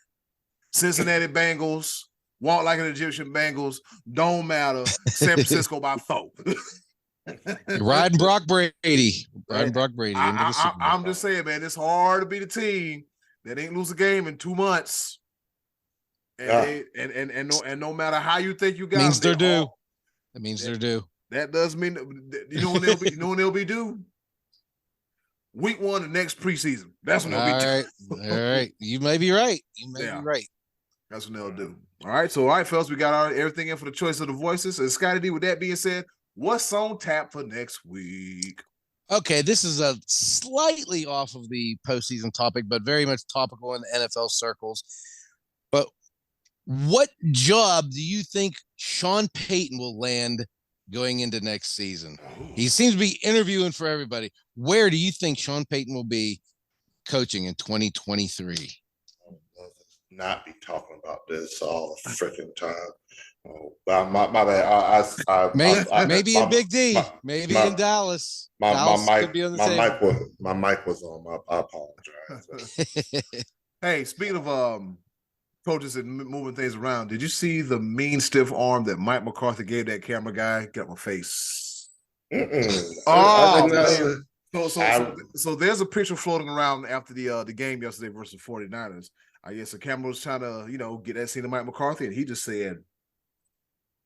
Cincinnati Bengals, walk like an Egyptian Bengals, don't matter. San Francisco by 4. Riding Brock Brady. I'm just saying, man, it's hard to be the team that ain't lose a game in 2 months. And no matter how you think you got means they're due. That means they're due. That does mean when they'll be due. Week 1 of next preseason. That's when they'll be due. All right. You may be right. Be right. That's what they'll do. All right, fellas, we got everything in for the choice of the voices. And Scottie D, with that being said, what's on tap for next week? Okay, this is a slightly off of the postseason topic, but very much topical in NFL circles. But what job do you think Sean Payton will land going into next season? He seems to be interviewing for everybody. Where do you think Sean Payton will be coaching in 2023? Not be talking about this all the freaking time. My bad. Maybe in Big D. Maybe in Dallas. My mic was on. I apologize. Hey, speaking of coaches and moving things around, did you see the mean stiff arm that Mike McCarthy gave that camera guy? Get my face. So there's a picture floating around after the game yesterday versus the 49ers. I guess the camera was trying to, get that scene of Mike McCarthy, and he just said,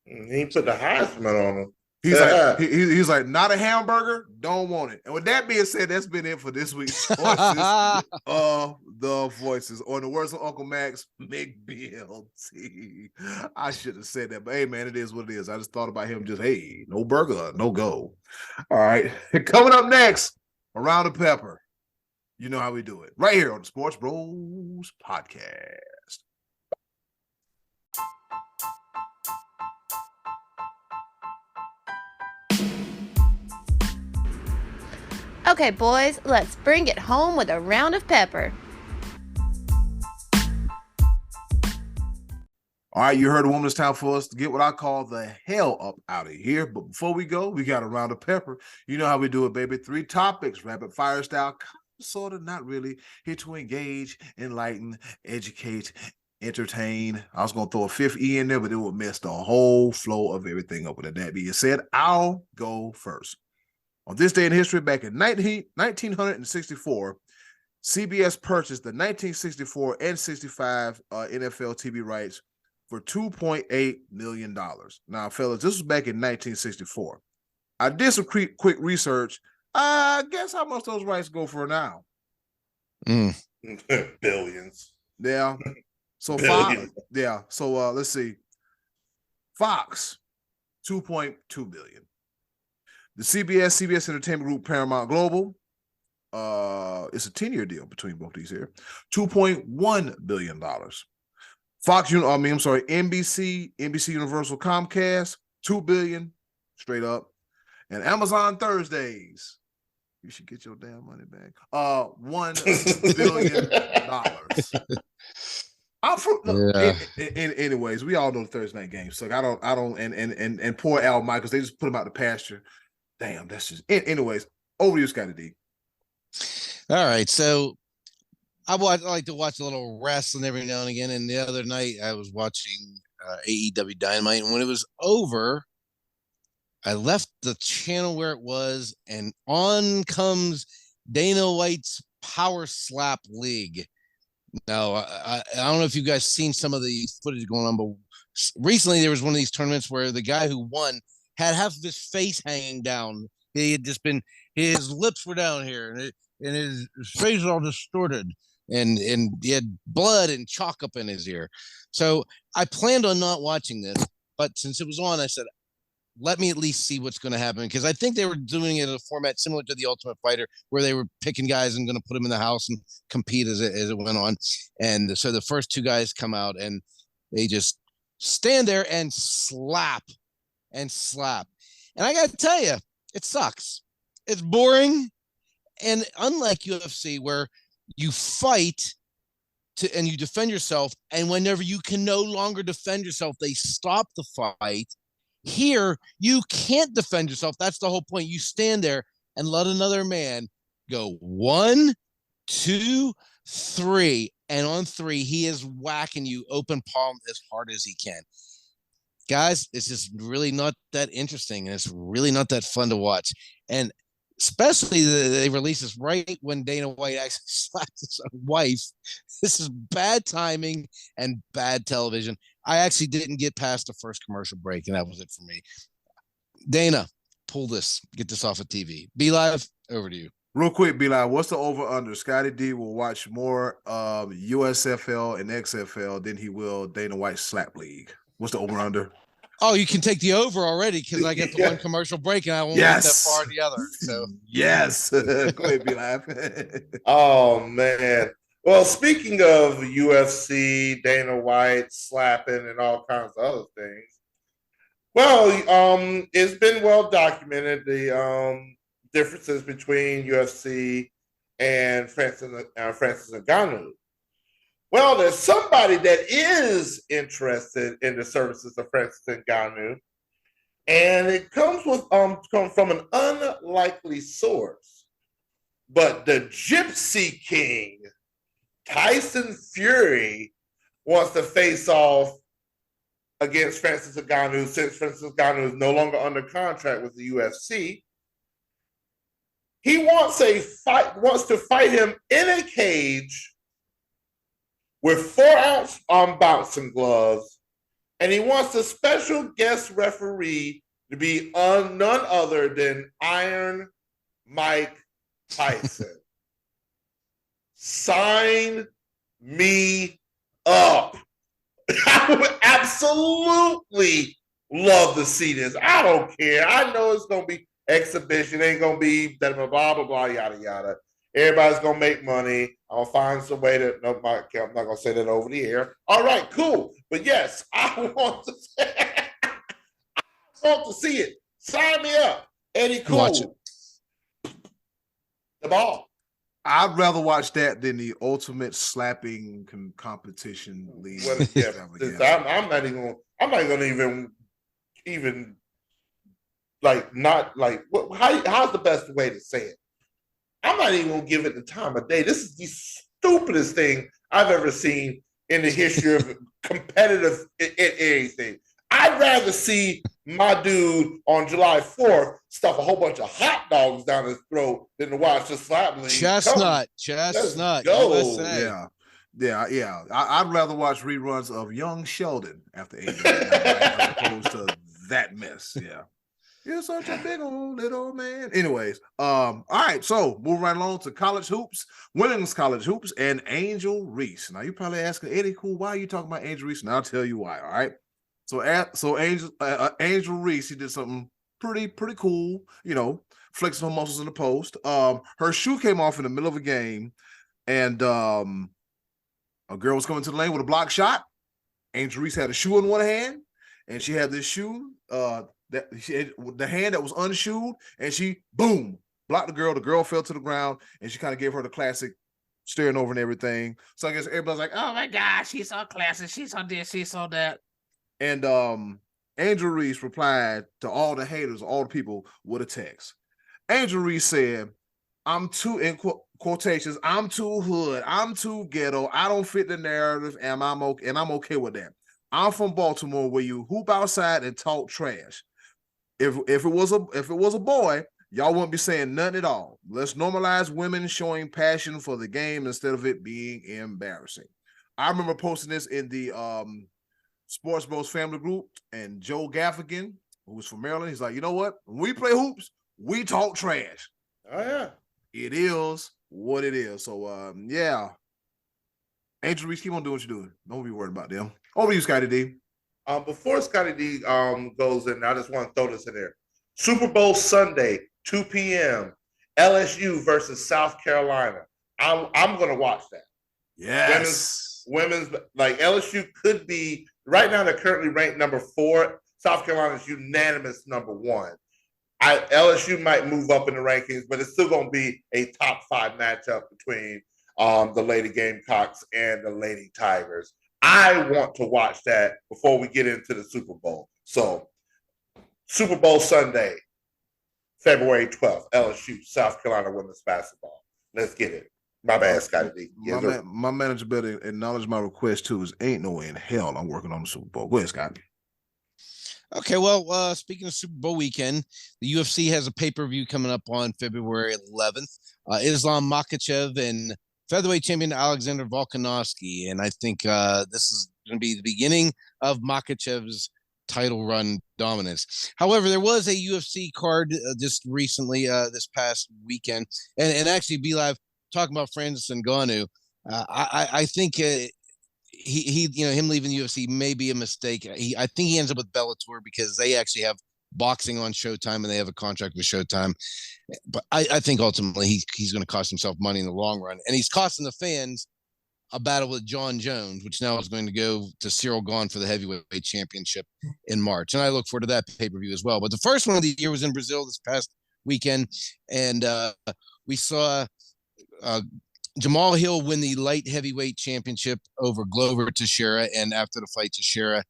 he put the Heisman on him. He's like, not a hamburger, don't want it. And with that being said, that's been it for this week's Voices of the Voices. Or in the words of Uncle Max, McBLT. I should have said that, but hey, man, it is what it is. I just thought about him just, hey, no burger, no go. All right. Coming up next, Around the Pepper. You know how we do it. Right here on the Sports Bros Podcast. Okay, boys, let's bring it home with a round of pepper. All right, you heard a woman. It's time for us to get what I call the hell up out of here. But before we go, we got a round of pepper. You know how we do it, baby. 3 topics, rapid fire style, sort of, not really. Here to engage, enlighten, educate, entertain. I was going to throw a 5th E in there, but it would mess the whole flow of everything up. With that being said, I'll go first. On this day in history, back in 1964, CBS purchased the 1964 and 65 NFL TV rights for $2.8 million. Now, fellas, this was back in 1964. I did some quick research. Guess how much those rights go for now? Billions. Yeah. So Billions. So let's see. Fox, $2.2 billion. The CBS Entertainment Group, Paramount Global, it's a 10-year deal between both these here. $2.1 billion. NBC Universal Comcast, $2 billion, straight up. And Amazon Thursdays, you should get your damn money back. $1 billion. Anyways, we all know the Thursday night games. So I don't, and poor Al Michaels, they just put him out the pasture. Damn, that's just it. Anyways, over to you, Scottie D. All right, so I like to watch a little wrestling every now and again. And the other night I was watching AEW Dynamite, and when it was over, I left the channel where it was, and on comes Dana White's Power Slap League. Now, I don't know if you guys seen some of the footage going on, but recently there was one of these tournaments where the guy who won had half of his face hanging down. He had just been, his lips were down here, and his face was all distorted, and he had blood and chalk up in his ear. So I planned on not watching this, but since it was on, I said, let me at least see what's going to happen, because I think they were doing it in a format similar to the Ultimate Fighter, where they were picking guys and going to put them in the house and compete as it went on. And so the first 2 guys come out, and they just stand there and slap. And I got to tell you, it sucks. It's boring. And unlike UFC, where you fight and you defend yourself, and whenever you can no longer defend yourself, they stop the fight. Here, you can't defend yourself. That's the whole point. You stand there and let another man go 1, 2, 3. And on 3, he is whacking you open palm as hard as he can. Guys, it's just really not that interesting, and it's really not that fun to watch. And especially they released this right when Dana White actually slapped his own wife. This is bad timing and bad television. I actually didn't get past the first commercial break, and that was it for me. Dana, pull this. Get this off of TV. Be Live, over to you. Real quick, Be Live, what's the over-under? Scottie D will watch more USFL and XFL than he will Dana White's Slap League. What's the over-under? Oh, you can take the over already, because I get the one commercial break, and I won't get that far the other. So yes. Go ahead, Be Live. Oh, man. Well, speaking of UFC, Dana White slapping and all kinds of other things, well, it's been well documented, the differences between UFC and Francis Ngannou. Well, there's somebody that is interested in the services of Francis Ngannou, and it comes from an unlikely source. But the Gypsy King, Tyson Fury, wants to face off against Francis Ngannou, since Francis Ngannou is no longer under contract with the UFC. He wants to fight him in a cage with 4-ounce boxing gloves, and he wants a special guest referee to be none other than Iron Mike Tyson. Sign me up. I would absolutely love to see this. I don't care. I know it's going to be exhibition. Ain't going to be blah, blah, blah, blah, yada, yada. Everybody's going to make money. I'll find some way to, no, I'm not going to say that over the air. All right, cool. But yes, I want to see it. Sign me up. Eddy, cool. Watch it. The ball. I'd rather watch that than the ultimate slapping competition league. I'm not going to even like not like how's the best way to say it? I'm not even going to give it the time of day. This is the stupidest thing I've ever seen in the history of competitive anything. I'd rather see my dude on July 4th stuff a whole bunch of hot dogs down his throat than to watch the slap league. Chestnut, USA. Yeah. I'd rather watch reruns of Young Sheldon after 8 as opposed to that mess. Yeah. You're such a big old little man. Anyways, all right, so moving right along to college hoops, women's college hoops, and Angel Reese. Now, you're probably asking, Eddy, cool, why are you talking about Angel Reese? And I'll tell you why, all right? So Angel Reese, he did something pretty cool, flexing her muscles in the post. Her shoe came off in the middle of a game, and a girl was coming to the lane with a block shot. Angel Reese had a shoe in one hand, and she had this shoe, the hand that was unshoed, and she, boom, blocked the girl. The girl fell to the ground, and she kind of gave her the classic staring over and everything. So I guess everybody's like, oh my gosh, she's so classic. She's so this, she's so that. And Angel Reese replied to all the haters, all the people, with a text. Angel Reese said, I'm too, in quotations, I'm too hood, I'm too ghetto, I don't fit the narrative, and I'm okay with that. I'm from Baltimore, where you hoop outside and talk trash. If it was a boy, y'all wouldn't be saying nothing at all. Let's normalize women showing passion for the game instead of it being embarrassing. I remember posting this in the Sports Bros family group, and Joe Gaffigan, who was from Maryland, he's like, you know what? When we play hoops, we talk trash. Oh yeah, it is what it is. So yeah, Angel Reese, keep on doing what you're doing. Don't be worried about them. Over to you, Scottie D. Before Scottie D goes in, I just want to throw this in there. Super Bowl Sunday, 2 p.m. LSU versus South Carolina. I'm going to watch that. Yes. Women's like LSU could be right now. They're currently ranked number 4. South Carolina is unanimous number 1. LSU might move up in the rankings, but it's still going to be a top 5 matchup between the Lady Gamecocks and the Lady Tigers. I want to watch that before we get into the Super Bowl. So, Super Bowl Sunday, February 12th, LSU, South Carolina women's basketball. Let's get it. My bad, Scottie D. Yes, my manager better acknowledge my request too. Is ain't no way in hell I'm working on the Super Bowl. Go ahead, Scottie. Okay, well, speaking of Super Bowl weekend, the UFC has a pay-per-view coming up on February 11th. Islam Makhachev and featherweight champion Alexander Volkanovski, and I think this is going to be the beginning of Makhachev's title run dominance. However, there was a UFC card just recently, this past weekend, and actually, B-Live, talking about Francis Ngannou, I think he him leaving the UFC may be a mistake. I think he ends up with Bellator because they actually have boxing on Showtime and they have a contract with Showtime. But I think ultimately he's going to cost himself money in the long run, and he's costing the fans a battle with John Jones, which now is going to go to Cyril Gane for the heavyweight championship in March. And I look forward to that pay-per-view as well. But the first one of the year was in Brazil this past weekend, and we saw Jamal Hill win the light heavyweight championship over Glover Teixeira, and after the fight, Teixeira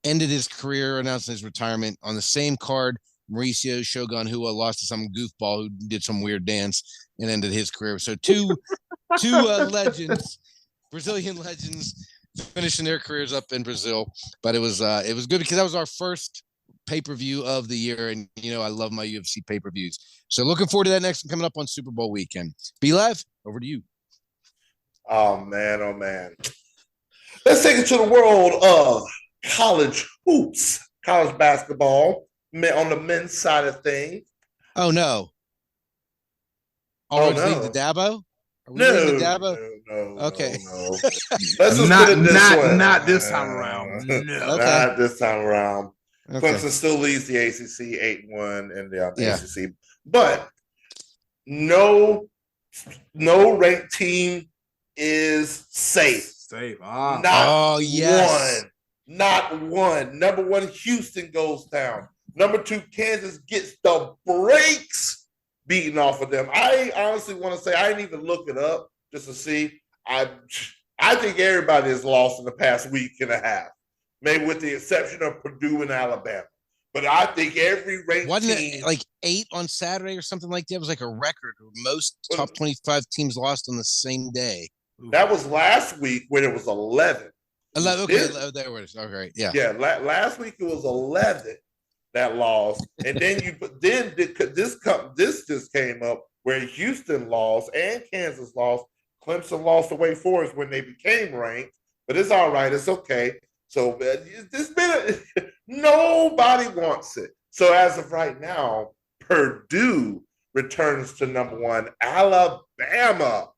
ended his career, announced his retirement. On the same card, Mauricio Shogun Rua lost to some goofball who did some weird dance and ended his career. So two legends, Brazilian legends, finishing their careers up in Brazil. But it was good because that was our first pay-per-view of the year, and I love my UFC pay-per-views. So looking forward to that next one coming up on Super Bowl weekend. B-Live, over to you. Oh man. Let's take it to the world of college hoops, college basketball. on the men's side of things. Oh no. Already leave the Dabo? Are we leaving the Dabo? No. Okay. No. Let's just put it this way. Not this time around. No. Okay. Not this time around. Okay. Clemson still leads the ACC 8-1 in the Yeah. ACC, but no ranked team is safe. Safe. Not one. Number 1, Houston goes down. Number 2, Kansas gets the brakes beaten off of them. I honestly want to say I didn't even look it up just to see. I think everybody has lost in the past week and a half, maybe with the exception of Purdue and Alabama. But I think every ranked Wasn't team, it like 8 on Saturday or something like that? It was like a record. Most top 25 teams lost on the same day. that was last week when it was 11. 11. Okay, there it is. All right, yeah. Yeah, last week it was 11 that lost, and then this just came up where Houston lost and Kansas lost. Clemson lost to Wake Forest when they became ranked, but it's all right. It's okay. So this been nobody wants it. So as of right now, Purdue returns to number 1. Alabama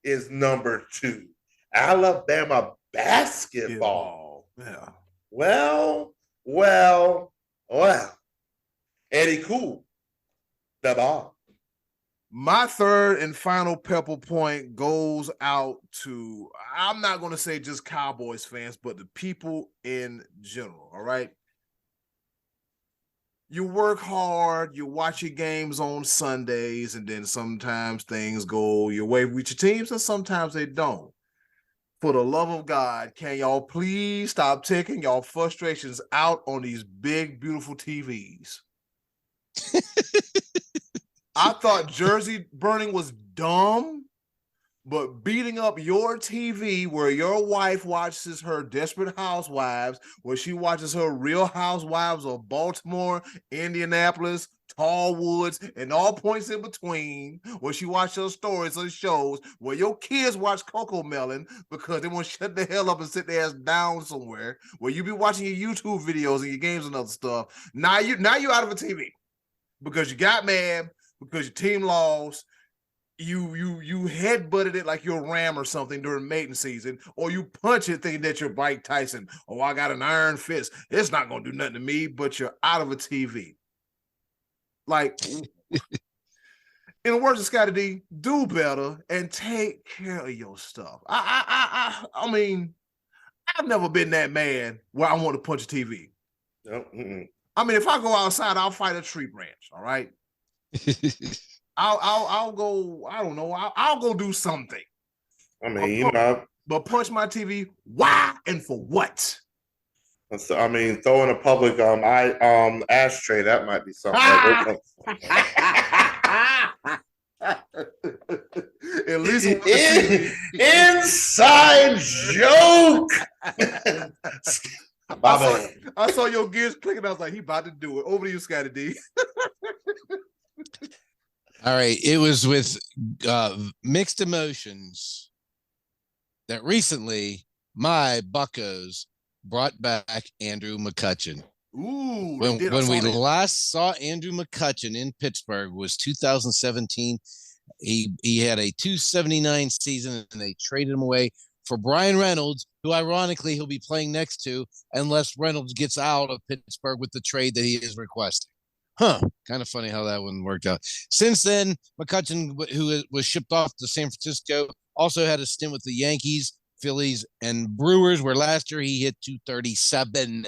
is number 2. Alabama basketball. Yeah. Well. Eddy Cool. The ball. My third and final pepper point goes out to, I'm not going to say just Cowboys fans, but the people in general, all right? You work hard, you watch your games on Sundays, and then sometimes things go your way with your teams, and sometimes they don't. For the love of God, can y'all please stop taking y'all frustrations out on these big, beautiful TVs? I thought jersey burning was dumb, but beating up your TV where your wife watches her Desperate Housewives, where she watches her Real Housewives of Baltimore, Indianapolis, Tallwoods, and all points in between, where she watches her stories and shows, where your kids watch Coco Melon because they want to shut the hell up and sit their ass down somewhere, where you be watching your YouTube videos and your games and other stuff. Now you out of a TV because you got mad, because your team lost. You headbutted it like you're a ram or something during mating season, or you punch it thinking that you're Mike Tyson. Oh, I got an iron fist. It's not going to do nothing to me, but you're out of a TV. Like, in the words of Scottie D, do better and take care of your stuff. I mean, I've never been that man where I want to punch a TV. No, I mean, if I go outside, I'll fight a tree branch, all right? I'll go, I don't know, I'll go do something. I mean, but punch my TV, why and for what? I mean, throwing a public ashtray, that might be something. At least inside joke. I saw your gears clicking. I was like, he about to do it. Over to you, Scottie D. All right. It was with mixed emotions that recently my Buccos brought back Andrew McCutchen. Ooh, when we last saw Andrew McCutchen in Pittsburgh was 2017. He had a 279 season, and they traded him away for Brian Reynolds, who ironically he'll be playing next to unless Reynolds gets out of Pittsburgh with the trade that he is requesting. Kind of funny how that one worked out. Since then, McCutchen, who was shipped off to San Francisco, also had a stint with the Yankees, Phillies, and Brewers, where last year he hit 237.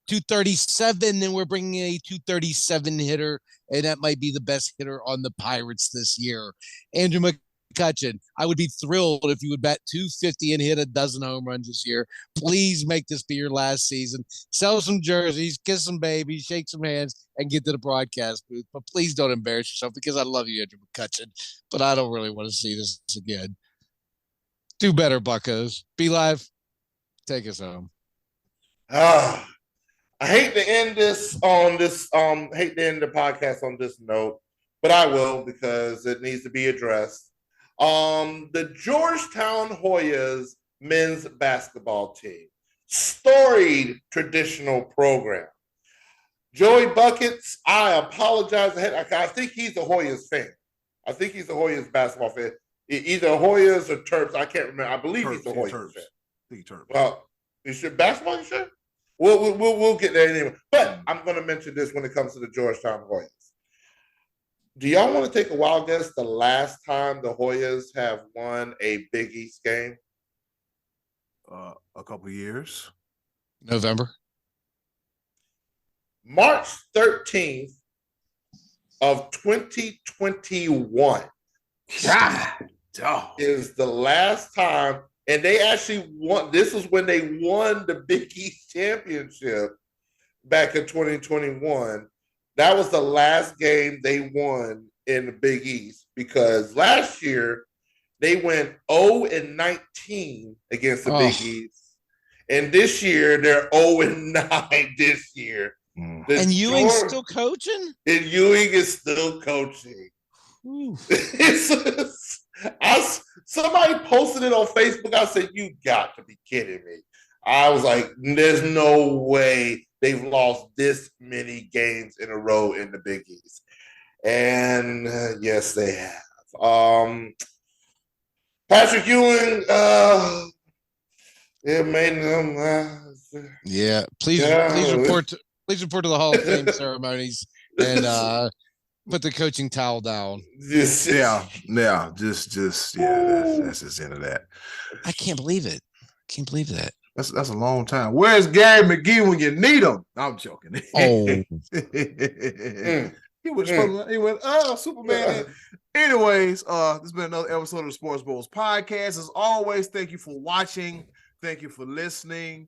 237, and we're bringing a 237 hitter, and that might be the best hitter on the Pirates this year. Andrew McCutchen, I would be thrilled if you would bat 250 and hit a dozen home runs this year. Please make this be your last season. Sell some jerseys, kiss some babies, shake some hands, and get to the broadcast booth. But please don't embarrass yourself, because I love you, Andrew McCutchen, but I don't really want to see this again. Do better, Buccos. Be live. Take us home. I hate to end hate to end the podcast on this note, but I will, because it needs to be addressed. The Georgetown Hoyas men's basketball team, storied traditional program, Joey Buckets, I apologize ahead. I think he's a Hoyas fan. I think he's a Hoyas basketball fan. Either Hoyas or Terps. I can't remember. I believe he's a Hoyas fan. I think Terps. Well, is your basketball? You sure? We'll get there anyway. But I'm going to mention this when it comes to the Georgetown Hoyas. Do y'all want to take a wild guess the last time the Hoyas have won a Big East game? A couple years. November. March 13th of 2021 is the last time, and they actually won. This is when they won the Big East championship back in 2021. That was the last game they won in the Big East, because last year they went 0-19 against the Big East, and this year they're 0-9 this year. And Ewing's still coaching? And Ewing is still coaching. Somebody posted it on Facebook. I said, you got to be kidding me. I was like, there's no way they've lost this many games in a row in the Big East. And yes, they have. Patrick Ewing, it made them. Please report to the Hall of Fame ceremonies and put the coaching towel down. That's just the end of that. I can't believe it. Can't believe that. That's a long time. Where's Gary McGee when you need him? I'm joking. He went, Superman. Anyways, this has been another episode of the Sports Bros podcast. As always, thank you for watching. Thank you for listening.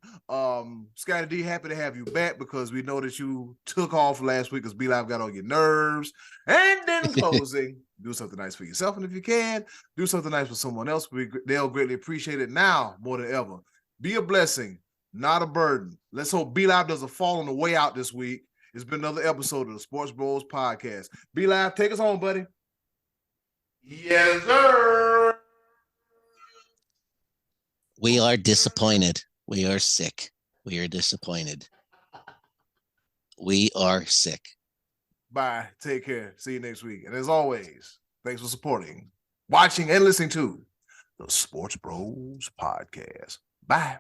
Scottie D, happy to have you back, because we know that you took off last week because B-Live got on your nerves. And then closing, do something nice for yourself. And if you can, do something nice for someone else. They'll greatly appreciate it now more than ever. Be a blessing, not a burden. Let's hope B-Live doesn't fall on the way out this week. It's been another episode of the Sports Bros podcast. B-Live, take us home, buddy. Yes, sir. We are disappointed. We are sick. We are disappointed. We are sick. Bye. Take care. See you next week. And as always, thanks for supporting, watching, and listening to the Sports Bros podcast. Bye.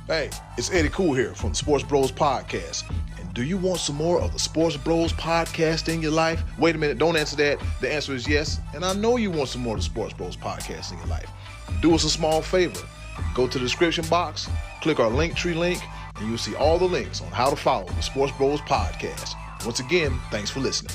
Hey, it's Eddy Cool here from the Sports Bros podcast. And do you want some more of the Sports Bros podcast in your life? Wait a minute. Don't answer that. The answer is yes. And I know you want some more of the Sports Bros podcast in your life. Do us a small favor. Go to the description box, click our Linktree link, and you'll see all the links on how to follow the Sports Bros podcast. Once again, thanks for listening.